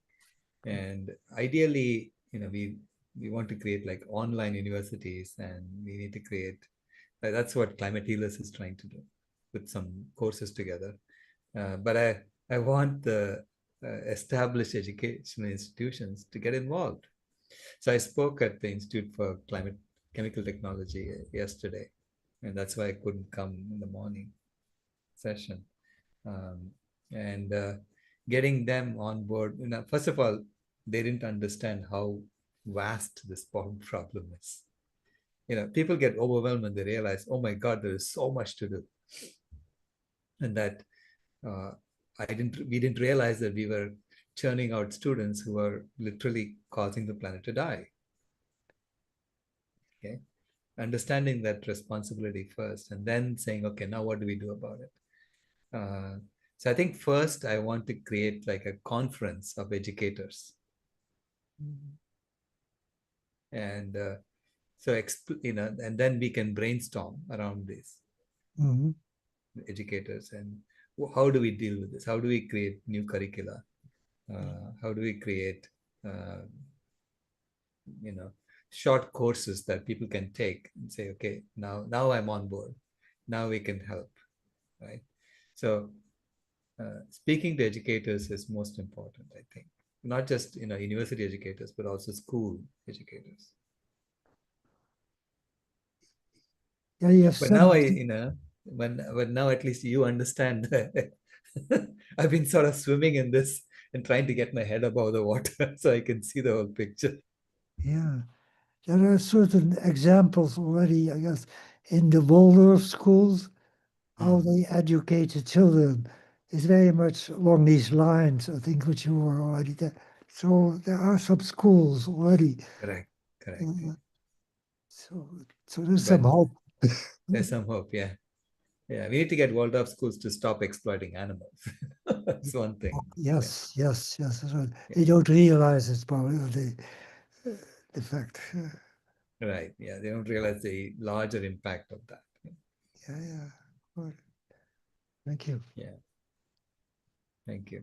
[SPEAKER 4] And ideally, we want to create like online universities, and we need to create. That's what Climate Healers is trying to do, put some courses together. But I want the established educational institutions to get involved. So I spoke at the Institute for Chemical Technology yesterday, and that's why I couldn't come in the morning session. And getting them on board, first of all, they didn't understand how vast this problem is. People get overwhelmed when they realize, oh my God, there is so much to do, and that we didn't realize that we were churning out students who are literally causing the planet to die. Okay, understanding that responsibility first, and then saying, okay, now what do we do about it? So I think first I want to create like a conference of educators, and and then we can brainstorm around this.
[SPEAKER 5] Mm-hmm.
[SPEAKER 4] Educators, and how do we deal with this? How do we create new curricula? How do we create uh, short courses that people can take and say, okay, now I'm on board, now we can help, right? So speaking to educators is most important, I think, not just university educators but also school educators.
[SPEAKER 5] Yeah, you have
[SPEAKER 4] But now I,
[SPEAKER 5] 70.
[SPEAKER 4] when now at least you understand. I've been sort of swimming in this and trying to get my head above the water so I can see the whole picture.
[SPEAKER 5] Yeah. There are certain examples already, I guess, in the Waldorf schools, how they educate the children is very much along these lines, I think, which you were already there. So there are some schools already.
[SPEAKER 4] Correct, correct.
[SPEAKER 5] Uh, so, so there's some
[SPEAKER 4] But
[SPEAKER 5] hope.
[SPEAKER 4] there's some hope, yeah. Yeah, we need to get Waldorf schools to stop exploiting animals. That's one thing. Yeah,
[SPEAKER 5] Yes, yes, yes. That's right.
[SPEAKER 4] yeah.
[SPEAKER 5] They don't realize it's probably the fact.
[SPEAKER 4] Right. Yeah, they don't realize the larger impact of that.
[SPEAKER 5] Yeah, yeah. Good. Thank you.
[SPEAKER 4] Yeah, thank you.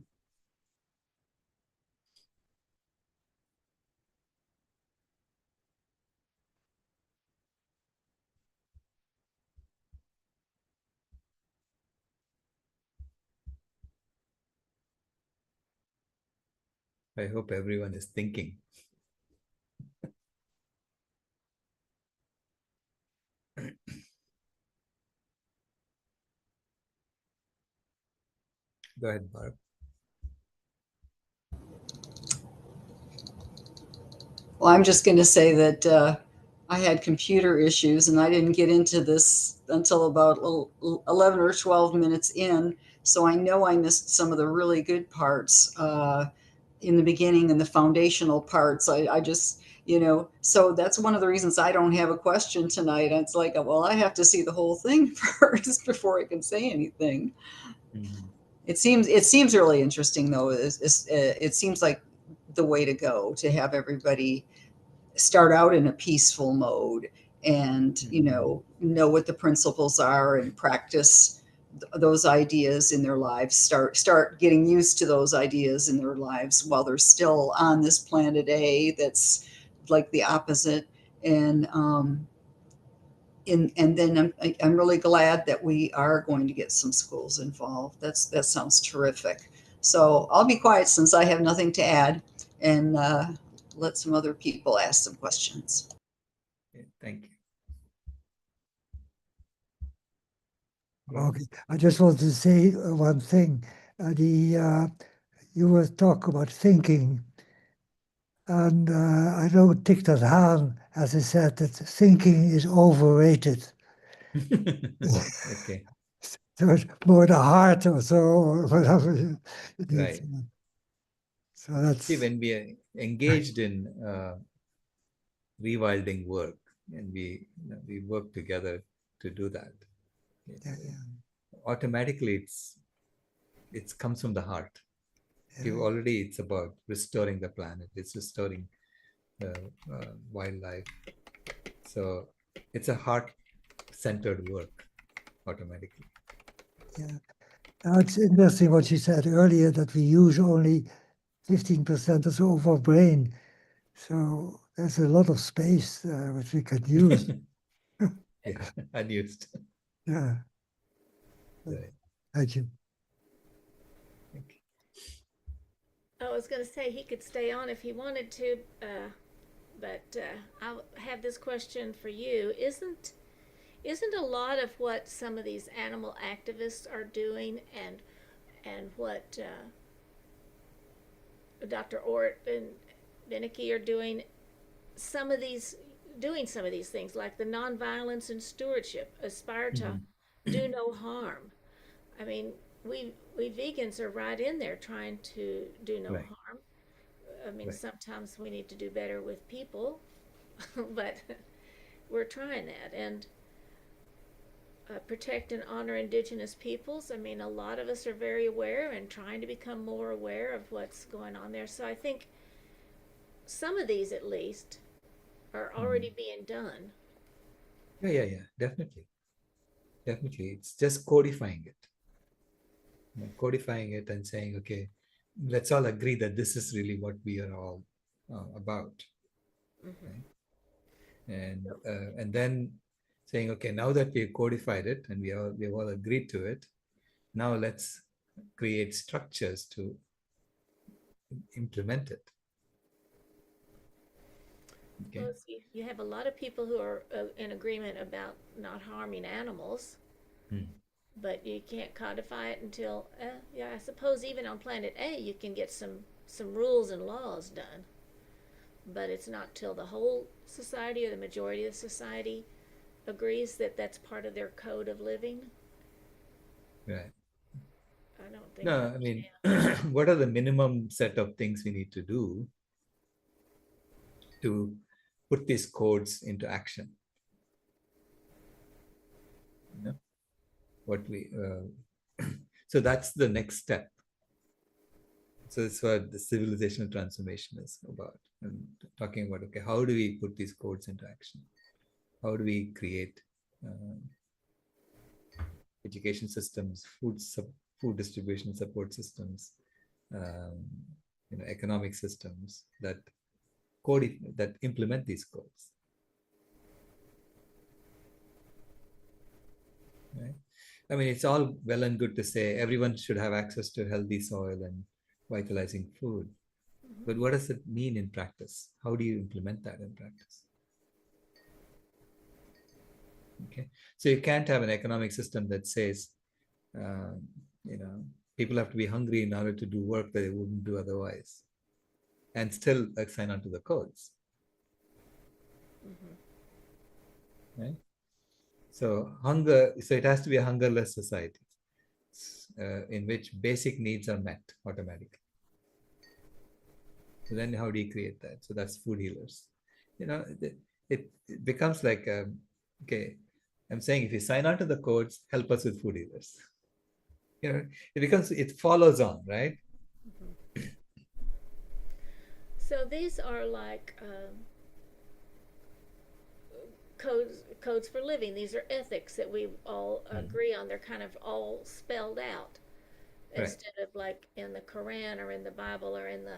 [SPEAKER 4] I hope everyone is thinking. Go ahead, Barb.
[SPEAKER 6] Well, I'm just going to say that I had computer issues and I didn't get into this until about 11 or 12 minutes in. So I know I missed some of the really good parts in the beginning and the foundational parts. I just, so that's one of the reasons I don't have a question tonight. It's like, well, I have to see the whole thing first before I can say anything.
[SPEAKER 4] Mm-hmm.
[SPEAKER 6] It seems really interesting though. It seems like the way to go to have everybody start out in a peaceful mode and know what the principles are and practice those ideas in their lives, start getting used to those ideas in their lives while they're still on this planet A that's like the opposite. And then I'm really glad that we are going to get some schools involved. That sounds terrific. So I'll be quiet since I have nothing to add, and let some other people ask some questions.
[SPEAKER 4] Okay, thank you.
[SPEAKER 5] Okay, I just want to say one thing. You were talking about thinking, and I know Thich Nhat Hanh, as I said, that thinking is overrated.
[SPEAKER 4] Okay,
[SPEAKER 5] So it's more the heart or so, or whatever it is.
[SPEAKER 4] right.
[SPEAKER 5] So
[SPEAKER 4] See,
[SPEAKER 5] that's
[SPEAKER 4] when we are engaged in rewilding work and we work together to do that,
[SPEAKER 5] yeah,
[SPEAKER 4] automatically it comes from the heart. It's about restoring the planet, it's restoring the wildlife. So it's a heart-centered work automatically.
[SPEAKER 5] yeah. Now it's interesting what you said earlier that we use only 15% or so of our brain. So there's a lot of space which we could use.
[SPEAKER 4] Yeah, unused.
[SPEAKER 5] Yeah.
[SPEAKER 4] Right.
[SPEAKER 5] Thank you.
[SPEAKER 4] Thank you.
[SPEAKER 2] I was going to say he could stay on if he wanted to, but I'll have this question for you. Isn't a lot of what some of these animal activists are doing and what Dr. Ort and Beneke are doing, some of these things like the nonviolence and stewardship, aspire to do no harm. I mean, we vegans are right in there trying to do no
[SPEAKER 4] Right.
[SPEAKER 2] harm. I mean,
[SPEAKER 4] Right.
[SPEAKER 2] sometimes we need to do better with people, but we're trying that. And protect and honor indigenous peoples. I mean, a lot of us are very aware and trying to become more aware of what's going on there. So I think some of these, at least, are already being done.
[SPEAKER 4] Yeah. Definitely. Definitely. It's just codifying it. Codifying it and saying, okay, let's all agree that this is really what we are all about. Right? And then saying, okay, now that we've codified it and we've all agreed to it, now let's create structures to implement it. Okay.
[SPEAKER 2] Well, you have a lot of people who are in agreement about not harming animals, but you can't codify it until, yeah, I suppose even on Planet A, you can get some rules and laws done. But it's not till the whole society or the majority of the society agrees that that's part of their code of living.
[SPEAKER 4] Right.
[SPEAKER 2] I don't think.
[SPEAKER 4] No, I mean, what are the minimum set of things we need to do to put these codes into action? You know, what we so that's the next step. So that's what the civilizational transformation is about. And talking about, okay, how do we put these codes into action? How do we create education systems, food distribution support systems, economic systems that implement these codes? Right? I mean, it's all well and good to say everyone should have access to healthy soil and vitalizing food. But what does it mean in practice? How do you implement that in practice? Okay, so you can't have an economic system that says, people have to be hungry in order to do work that they wouldn't do otherwise, and still sign on to the codes. Right? So it has to be a hungerless society in which basic needs are met automatically. So then how do you create that? So that's food healers. It becomes like, okay, I'm saying if you sign on to the codes, help us with food healers. It follows on, right?
[SPEAKER 2] So these are like codes for living. These are ethics that we all agree on. They're kind of all spelled out instead of like in the Quran or in the Bible or in the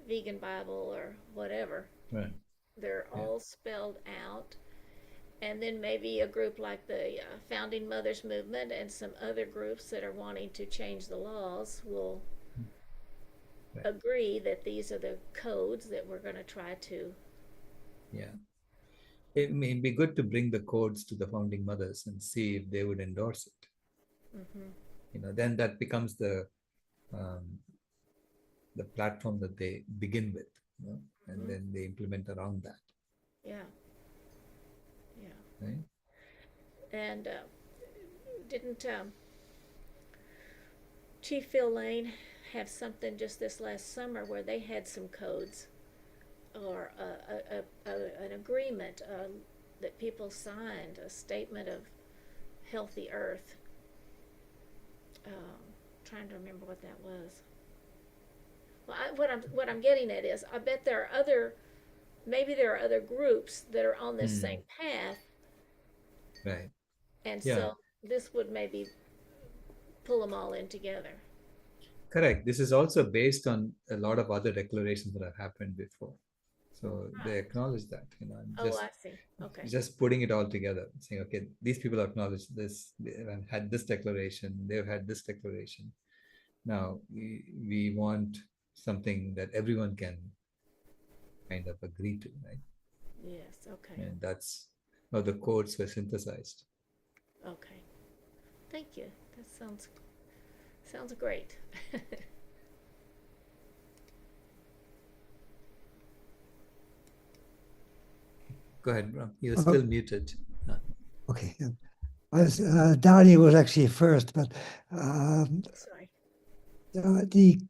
[SPEAKER 2] vegan Bible or whatever.
[SPEAKER 4] Right.
[SPEAKER 2] They're all spelled out. And then maybe a group like the Founding Mothers Movement and some other groups that are wanting to change the laws will agree that these are the codes that we're going to try to.
[SPEAKER 4] Yeah. It may be good to bring the codes to the Founding Mothers and see if they would endorse it. Then that becomes the platform that they begin with, and then they implement around that.
[SPEAKER 2] Yeah.
[SPEAKER 4] Right?
[SPEAKER 2] And didn't Chief Phil Lane have something just this last summer where they had some codes or an agreement that people signed, a statement of healthy earth? Trying to remember what that was. Well, what I'm getting at is, I bet there are maybe there are other groups that are on this same path.
[SPEAKER 4] Right.
[SPEAKER 2] And so this would maybe pull them all in together.
[SPEAKER 4] Correct. This is also based on a lot of other declarations that have happened before. So they acknowledge that,
[SPEAKER 2] I see. Okay.
[SPEAKER 4] Just putting it all together, saying, okay, these people acknowledge this, they've had this declaration, they've had this declaration. Now we want something that everyone can kind of agree to, right?
[SPEAKER 2] Yes. Okay.
[SPEAKER 4] And that's how the codes were synthesized.
[SPEAKER 2] Okay. Thank you. That sounds great.
[SPEAKER 4] Go ahead, bro. You're still muted.
[SPEAKER 5] Okay. Donnie was actually first, but
[SPEAKER 2] Sorry.
[SPEAKER 5] the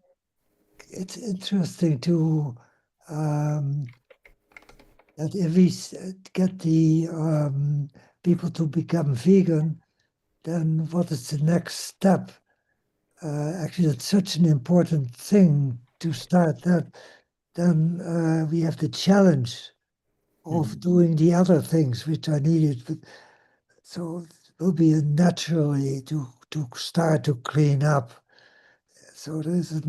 [SPEAKER 5] it's interesting to that if we get the people to become vegan, then what is the next step? Actually, it's such an important thing to start that. Then we have the challenge of doing the other things which are needed. So it will be naturally to start to clean up. So there's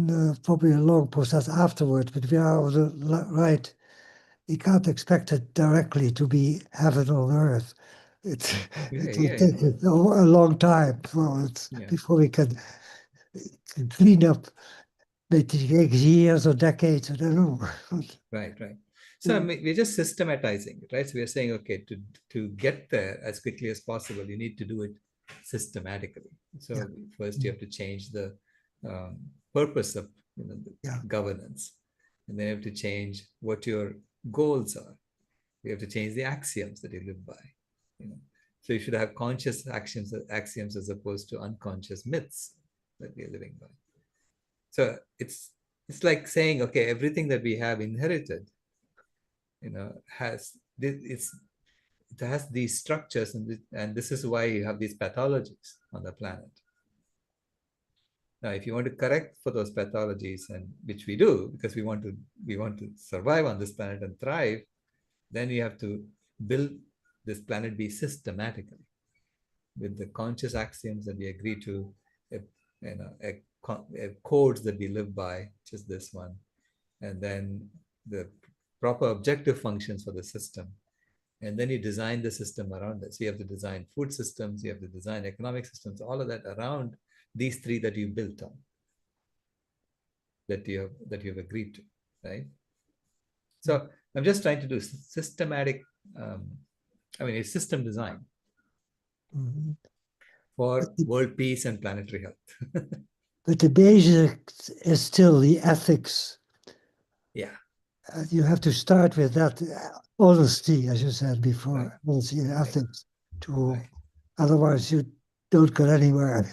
[SPEAKER 5] probably a long process afterwards, but we are right. We can't expect it directly to be heaven on earth. It will take a long time. So before we can clean up. It takes years or decades. I don't know.
[SPEAKER 4] Right. So I mean, we're just systematizing it, right? So we're saying, okay, to get there as quickly as possible, you need to do it systematically. So first you have to change the purpose of the governance, and then you have to change what your goals are. You have to change the axioms that you live by. So you should have conscious axioms as opposed to unconscious myths that we are living by. So it's like saying, okay, everything that we have inherited, it has these structures, and this is why you have these pathologies on the planet. Now, if you want to correct for those pathologies, and which we do because we want to survive on this planet and thrive, then you have to build this planet be systematically with the conscious axioms that we agree to, codes that we live by, just this one, and then the proper objective functions for the system. And then you design the system around it. So you have to design food systems, you have to design economic systems, all of that around these three that you built on, that you have agreed to, right? So I'm just trying to do systematic, it's system design for world peace and planetary health.
[SPEAKER 5] But the basics is still the ethics.
[SPEAKER 4] Yeah.
[SPEAKER 5] You have to start with that honesty, as you said before, honesty and ethics. Otherwise, you don't go anywhere.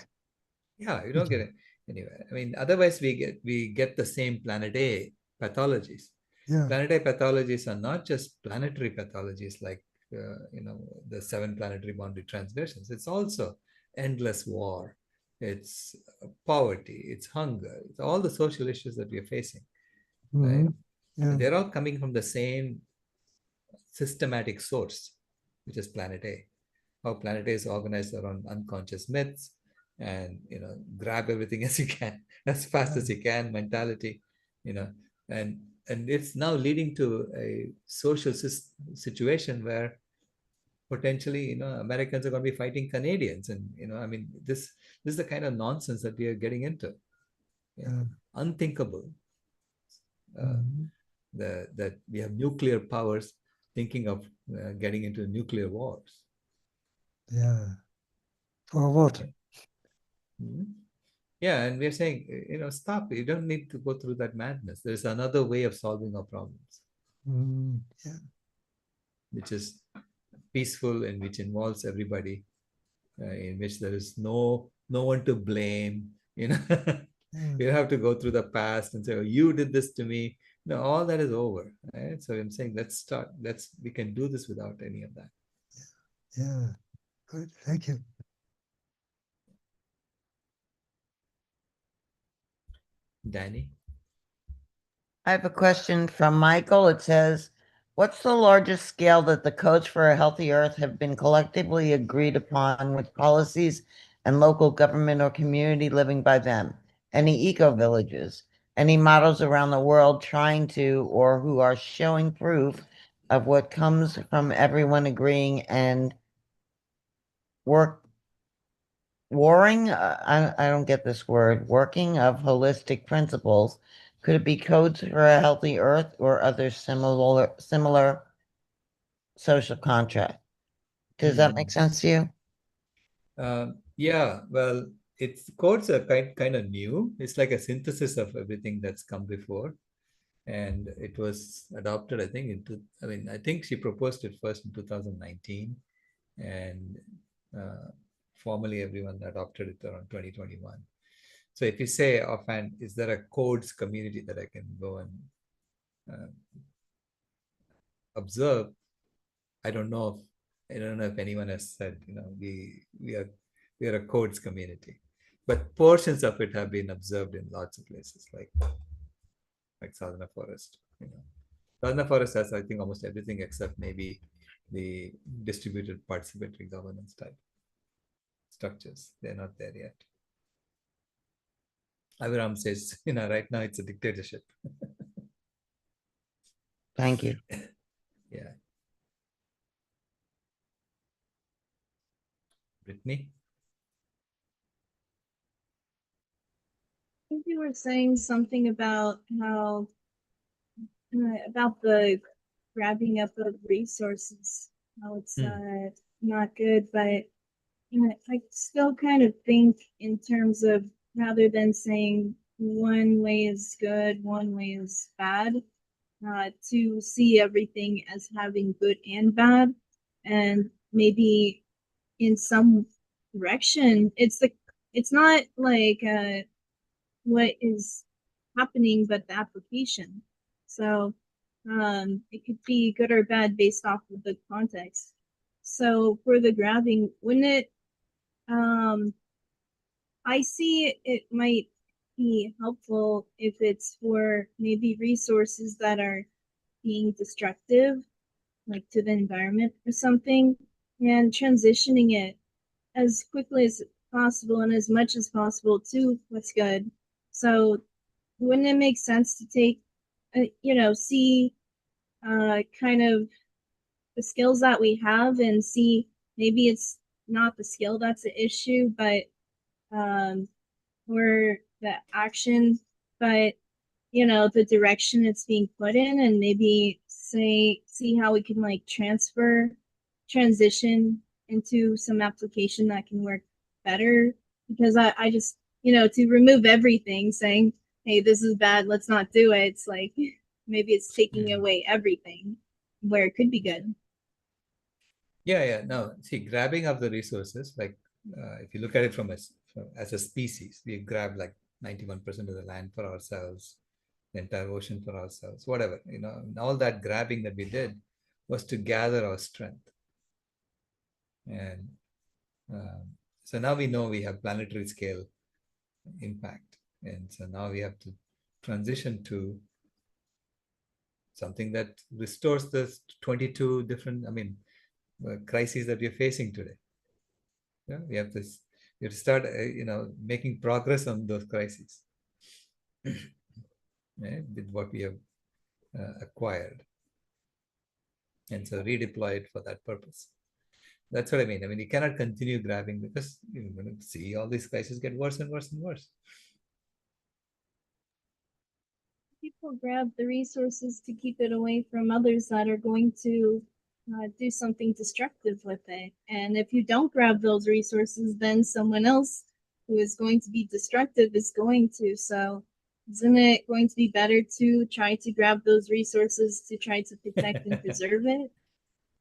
[SPEAKER 4] Yeah, you don't get it anywhere. I mean, otherwise we get the same planet A pathologies.
[SPEAKER 5] Yeah.
[SPEAKER 4] Planet A pathologies are not just planetary pathologies like the 7 planetary boundary transgressions. It's also endless war. It's poverty. It's hunger. It's all the social issues that we are facing, right?
[SPEAKER 5] Yeah.
[SPEAKER 4] And they're all coming from the same systematic source, which is planet A. How planet A is organized around unconscious myths and grab everything as you can, as fast as you can mentality, and it's now leading to a social situation where potentially Americans are going to be fighting Canadians, and this is the kind of nonsense that we are getting into. Unthinkable that we have nuclear powers thinking of getting into nuclear wars.
[SPEAKER 5] Yeah. For what?
[SPEAKER 4] Yeah, and we're saying, stop. You don't need to go through that madness. There's another way of solving our problems, which is peaceful and which involves everybody, in which there is no one to blame. You don't have to go through the past and say, "Oh, you did this to me." No, all that is over. Right? So I'm saying, let's start. We can do this without any of that.
[SPEAKER 5] Yeah. Good. Thank you.
[SPEAKER 4] Danny?
[SPEAKER 7] I have a question from Michael. It says, what's the largest scale that the codes for a healthy earth have been collectively agreed upon with policies and local government or community living by them? Any eco villages? Any models around the world trying to or who are showing proof of what comes from everyone agreeing and warring? I don't get this word. Working of holistic principles. Could it be codes for a healthy earth or other similar social contract? Does that make sense to you?
[SPEAKER 4] Yeah, well, codes are kind of new. It's like a synthesis of everything that's come before, and it was adopted, I think, I think she proposed it first in 2019, and formally everyone adopted it around 2021. So if you say offhand, is there a codes community that I can go and observe? I don't know if anyone has said, we are a codes community, but portions of it have been observed in lots of places, like Sadhana Forest. Sadhana Forest has, I think, almost everything except maybe the distributed participatory governance type structures. They're not there yet. Aviram says, right now it's a dictatorship.
[SPEAKER 7] Thank you.
[SPEAKER 4] Yeah. Brittany?
[SPEAKER 8] I think you were saying something about how about the grabbing up of resources, how it's not good, but I still kind of think in terms of rather than saying one way is good, one way is bad, to see everything as having good and bad, and maybe in some direction, it's not like what is happening, but the application. So it could be good or bad based off of the context. So for the grabbing, wouldn't it? I see it might be helpful if it's for maybe resources that are being destructive, like to the environment or something, and transitioning it as quickly as possible and as much as possible to what's good. So wouldn't it make sense to take, see kind of the skills that we have and see maybe it's not the skill that's the issue, but or the action, but the direction it's being put in, and maybe see how we can like transition into some application that can work better. Because I just to remove everything saying, hey, this is bad, let's not do it, it's like maybe it's taking away everything where it could be good.
[SPEAKER 4] Yeah. No, see, grabbing up the resources, like if you look at it as a species, we grab like 91% of the land for ourselves, the entire ocean for ourselves, whatever, and all that grabbing that we did was to gather our strength. And so now we know we have planetary scale impact. And so now we have to transition to something that restores the 22 different, crises that we're facing today. Yeah, we have to start, making progress on those crises with what we have acquired, and so redeploy it for that purpose. That's what I mean. You cannot continue grabbing because you're going to see all these crises get worse and worse and worse.
[SPEAKER 8] People grab the resources to keep it away from others that are going to do something destructive with it. And if you don't grab those resources, then someone else who is going to be destructive is going to. So isn't it going to be better to try to grab those resources to try to protect and preserve it?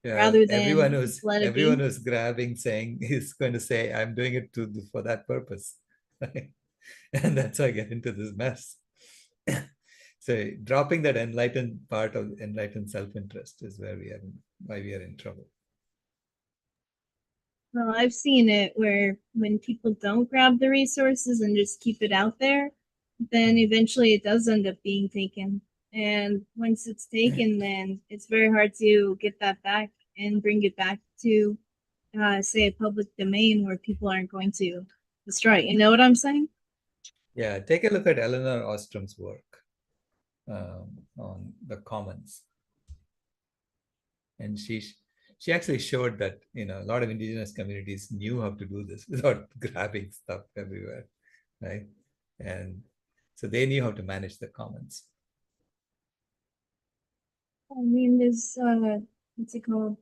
[SPEAKER 4] Yeah,
[SPEAKER 8] rather than
[SPEAKER 4] everyone
[SPEAKER 8] let it be?
[SPEAKER 4] who's grabbing is going to say, I'm doing it for that purpose. And that's how I get into this mess. So dropping that enlightened part of enlightened self-interest is why we are in trouble.
[SPEAKER 8] Well, I've seen it where when people don't grab the resources and just keep it out there, then eventually it does end up being taken. And once it's taken, then it's very hard to get that back and bring it back to, say, a public domain where people aren't going to destroy it. You know what I'm saying?
[SPEAKER 4] Yeah, take a look at Eleanor Ostrom's work on the commons. And she actually showed that a lot of indigenous communities knew how to do this without grabbing stuff everywhere, right? And so they knew how to manage the commons.
[SPEAKER 8] There's what's it called?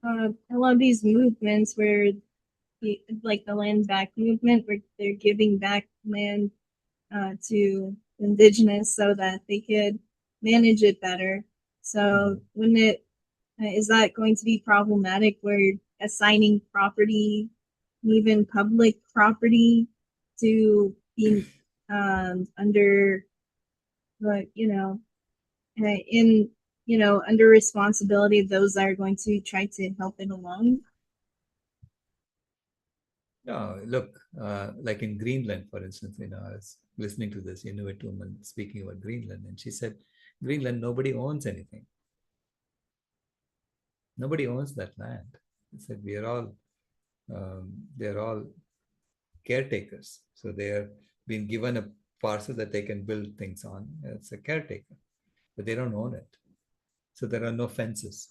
[SPEAKER 8] A lot of these movements where, like the land back movement, where they're giving back land to indigenous so that they could manage it better. So wouldn't it, is that going to be problematic where you're assigning property, even public property, to being under, in, under responsibility, those are going to try to help it along.
[SPEAKER 4] No, look, like in Greenland, for instance, I was listening to this Inuit woman speaking about Greenland, and she said, Greenland, nobody owns anything. Nobody owns that land. She said, they're all caretakers. So they're being given a parcel that they can build things on. It's a caretaker, but they don't own it. So there are no fences.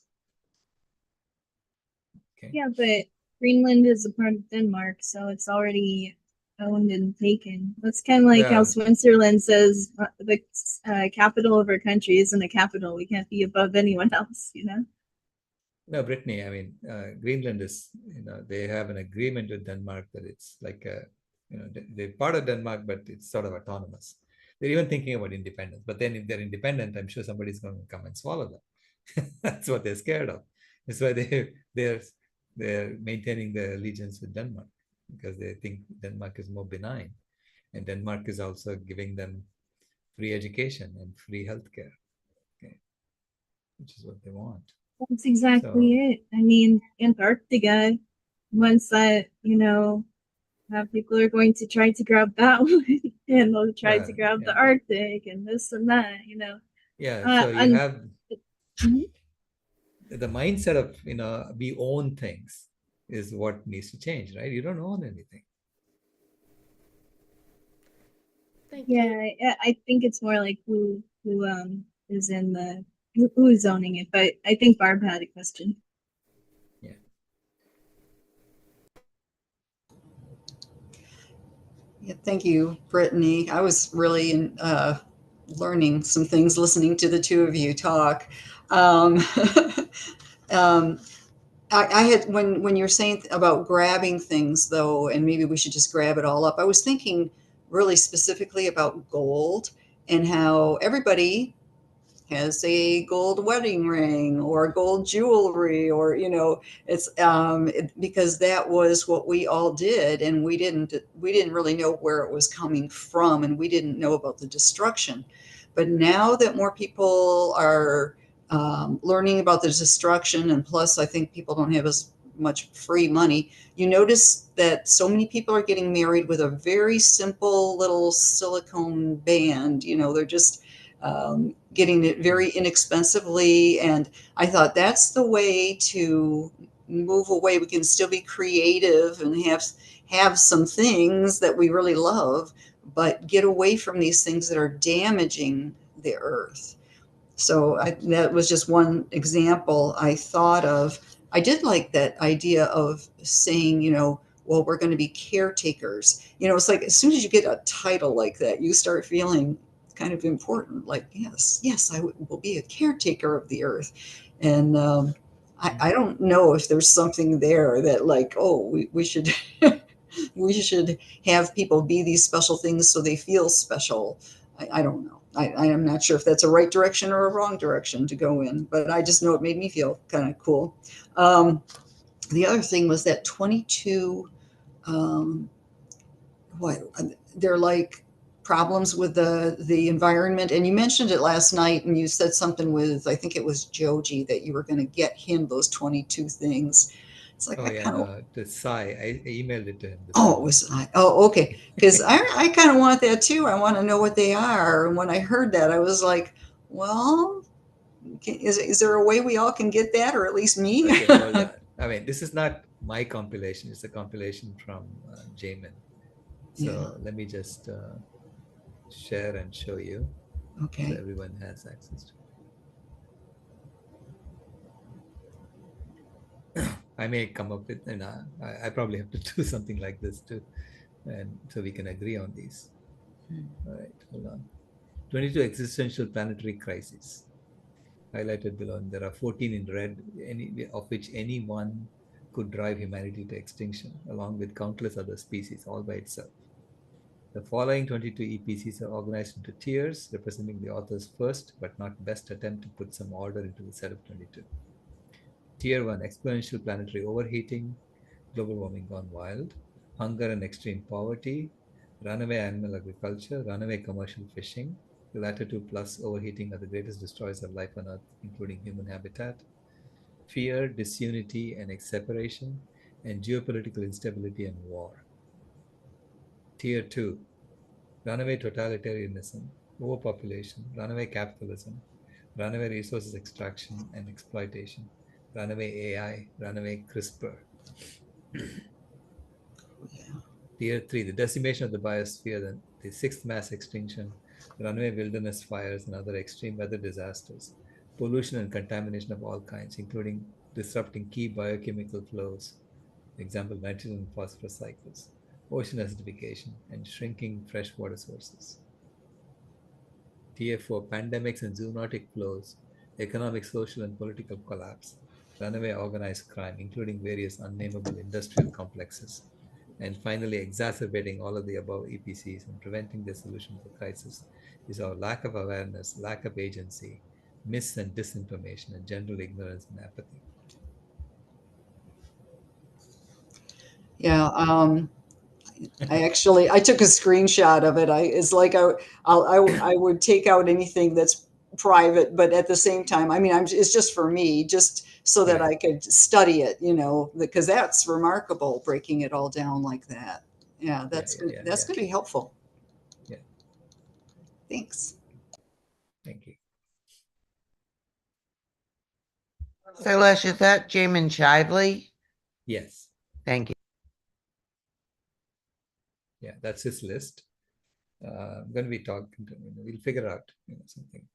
[SPEAKER 4] Okay.
[SPEAKER 8] Yeah, but Greenland is a part of Denmark, so it's already owned and taken. That's kind of like how Switzerland says the capital of our country isn't a capital. We can't be above anyone else,
[SPEAKER 4] No, Brittany, I mean, Greenland is, they have an agreement with Denmark that it's like they're part of Denmark, but it's sort of autonomous. They're even thinking about independence. But then if they're independent, I'm sure somebody's going to come and swallow them. That's what they're scared of. That's why they're maintaining their allegiance with Denmark, because they think Denmark is more benign. And Denmark is also giving them free education and free healthcare, okay, which is what they want.
[SPEAKER 8] That's exactly it. I mean, Antarctica, once that, people are going to try to grab that one, and they'll try to grab the Arctic and this and that,
[SPEAKER 4] Yeah, so you have the mindset of, we own things is what needs to change, right? You don't own anything.
[SPEAKER 8] Yeah, I think it's more like who is in who's owning it, but I think Barb had a question.
[SPEAKER 6] Yeah, thank you, Brittany. I was really learning some things listening to the two of you talk. I had when you're saying about grabbing things though, and maybe we should just grab it all up. I was thinking really specifically about gold and how everybody has a gold wedding ring or gold jewelry, or it's because that was what we all did, and we didn't really know where it was coming from, and we didn't know about the destruction. But now that more people are learning about the destruction, and plus I think people don't have as much free money, you notice that so many people are getting married with a very simple little silicone band. They're just getting it very inexpensively. And I thought that's the way to move away. We can still be creative and have some things that we really love, but get away from these things that are damaging the earth. So that was just one example I thought of. I did like that idea of saying, well, we're going to be caretakers. It's like as soon as you get a title like that, you start feeling kind of important. Like, yes, I will be a caretaker of the earth. And I don't know if there's something there that like, oh, we should we should have people be these special things so they feel special. I don't know. I am not sure if that's a right direction or a wrong direction to go in, but I just know it made me feel kind of cool. The other thing was that 22, they're like problems with the environment. And you mentioned it last night, and you said something with, I think it was Joji, that you were going to get him those 22 things. It's like,
[SPEAKER 4] the Sai, I emailed it to him.
[SPEAKER 6] It was I. Oh, okay. Because I kind of want that too. I want to know what they are. And when I heard that, I was like, well, is there a way we all can get that, or at least me?
[SPEAKER 4] Okay, hold on. I mean, this is not my compilation. It's a compilation from Jamin. So let me just share and show you.
[SPEAKER 6] Okay.
[SPEAKER 4] So everyone has access to it. I may come up with, I probably have to do something like this too. And so we can agree on these. All right, hold on. 22 existential planetary crises highlighted below. And there are 14 in red, of which any one could drive humanity to extinction, along with countless other species, all by itself. The following 22 EPCs are organized into tiers, representing the author's first but not best attempt to put some order into the set of 22. Tier 1, exponential planetary overheating, global warming gone wild, hunger and extreme poverty, Runaway animal agriculture, runaway commercial fishing. The latter two plus overheating are the greatest destroyers of life on Earth, including human habitat. Fear, disunity, and separation, and geopolitical instability and war. Tier 2, runaway totalitarianism, overpopulation, runaway capitalism, runaway resources extraction and exploitation, runaway AI, runaway CRISPR. Tier 3, the decimation of the biosphere, the sixth mass extinction, runaway wilderness fires and other extreme weather disasters, pollution and contamination of all kinds, including disrupting key biochemical flows, for example, nitrogen and phosphorus cycles, ocean acidification, and shrinking freshwater sources. Tier 4, pandemics and zoonotic flows, economic, social, and political collapse, runaway organized crime, including various unnameable industrial complexes, and finally, exacerbating all of the above EPCs and preventing the solution of the crisis is our lack of awareness, lack of agency, mis and disinformation, and general ignorance and apathy.
[SPEAKER 6] Yeah, I took a screenshot of it. It's like I would take out anything that's private, but at the same time, I mean, it's just for me, just so that
[SPEAKER 4] Right.
[SPEAKER 6] I could study it, because that's remarkable, breaking it all down like that. Yeah, that's
[SPEAKER 4] Yeah.
[SPEAKER 6] going to be helpful.
[SPEAKER 4] Yeah.
[SPEAKER 6] Thanks.
[SPEAKER 4] Thank you.
[SPEAKER 7] Sailesh, is that Jamin Shively?
[SPEAKER 4] Yes.
[SPEAKER 7] Thank you.
[SPEAKER 4] Yeah, that's his list. I'm going to be talking to him. We'll figure out something.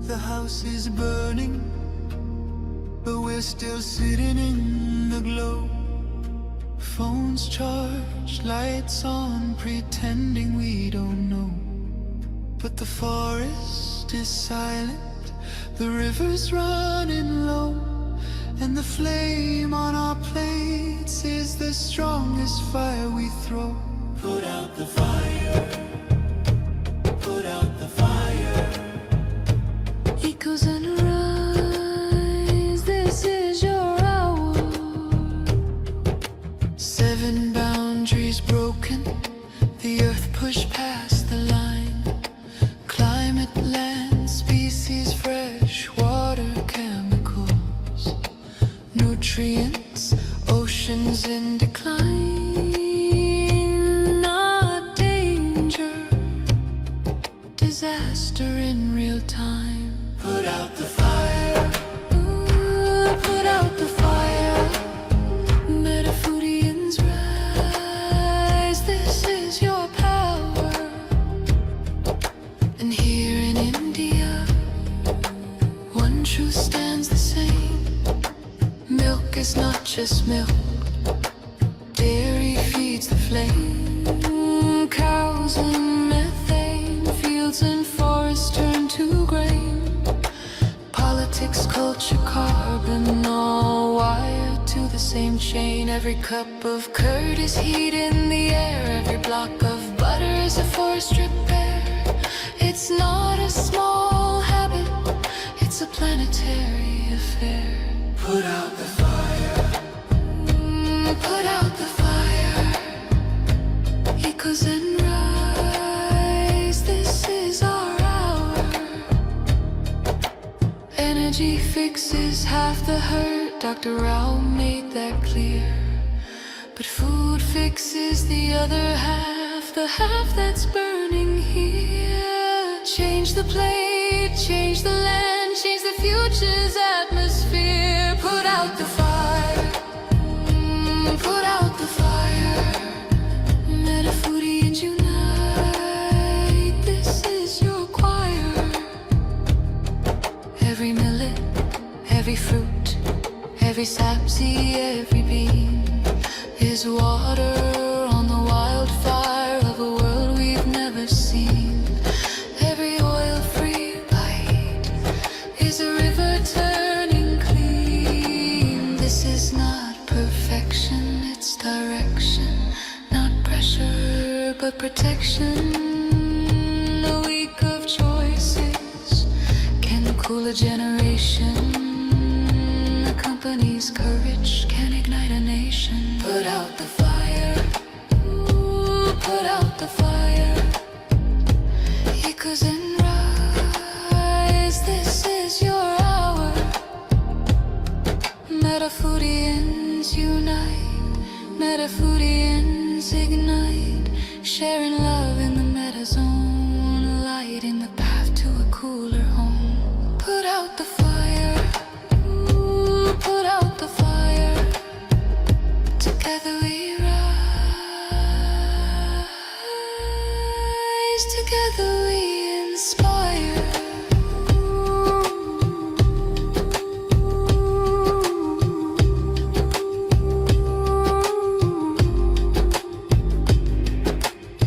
[SPEAKER 1] The house is burning, but we're still sitting in the glow. Phones charged, lights on, pretending we don't know. But the forest is silent, the river's running low, and the flame on our plates is the strongest fire we throw. Put out the fire, put out the fire. Echoes and rise, this is your hour. 7 boundaries broken, the earth pushed past the line. Climate, land, species, fresh water, chemicals, nutrients, oceans in decline. Not danger, disaster in real time. Put out the fire, put out the fire. Metaphorians rise, this is your power. And here in India, one truth stands the same. Milk is not just milk, dairy feeds the flame. Cows and methane, fields and forests turn to grain. Politics, culture, carbon, all wired to the same chain. Every cup of curd is heat in the air. Every block of butter is a forest strip bare. It's not a small habit, it's a planetary affair. Put out the fire, put out the fire. Echoes and rise, this is our hour. Energy fixes half the hurt, Dr. Rao made that clear. But food fixes the other half, the half that's burning here. Change the plate, change the land, change the future's atmosphere. Put out the fire, put out the fire. Metaphorians unite, this is your choir. Every millet, every fruit, every sapseed, every bean is water on the wildfire of a world we've never seen. not perfection, it's direction. Not pressure, but protection. A week of choices can cool a generation. A company's courage can ignite a nation. Put out the fire. Ooh, put out the fire. Echoes and rise. This is your hour. Metafoodians unite. Metafoodians ignite. Sharing love in the meta zone. Light in the path to a cooler home. Put out the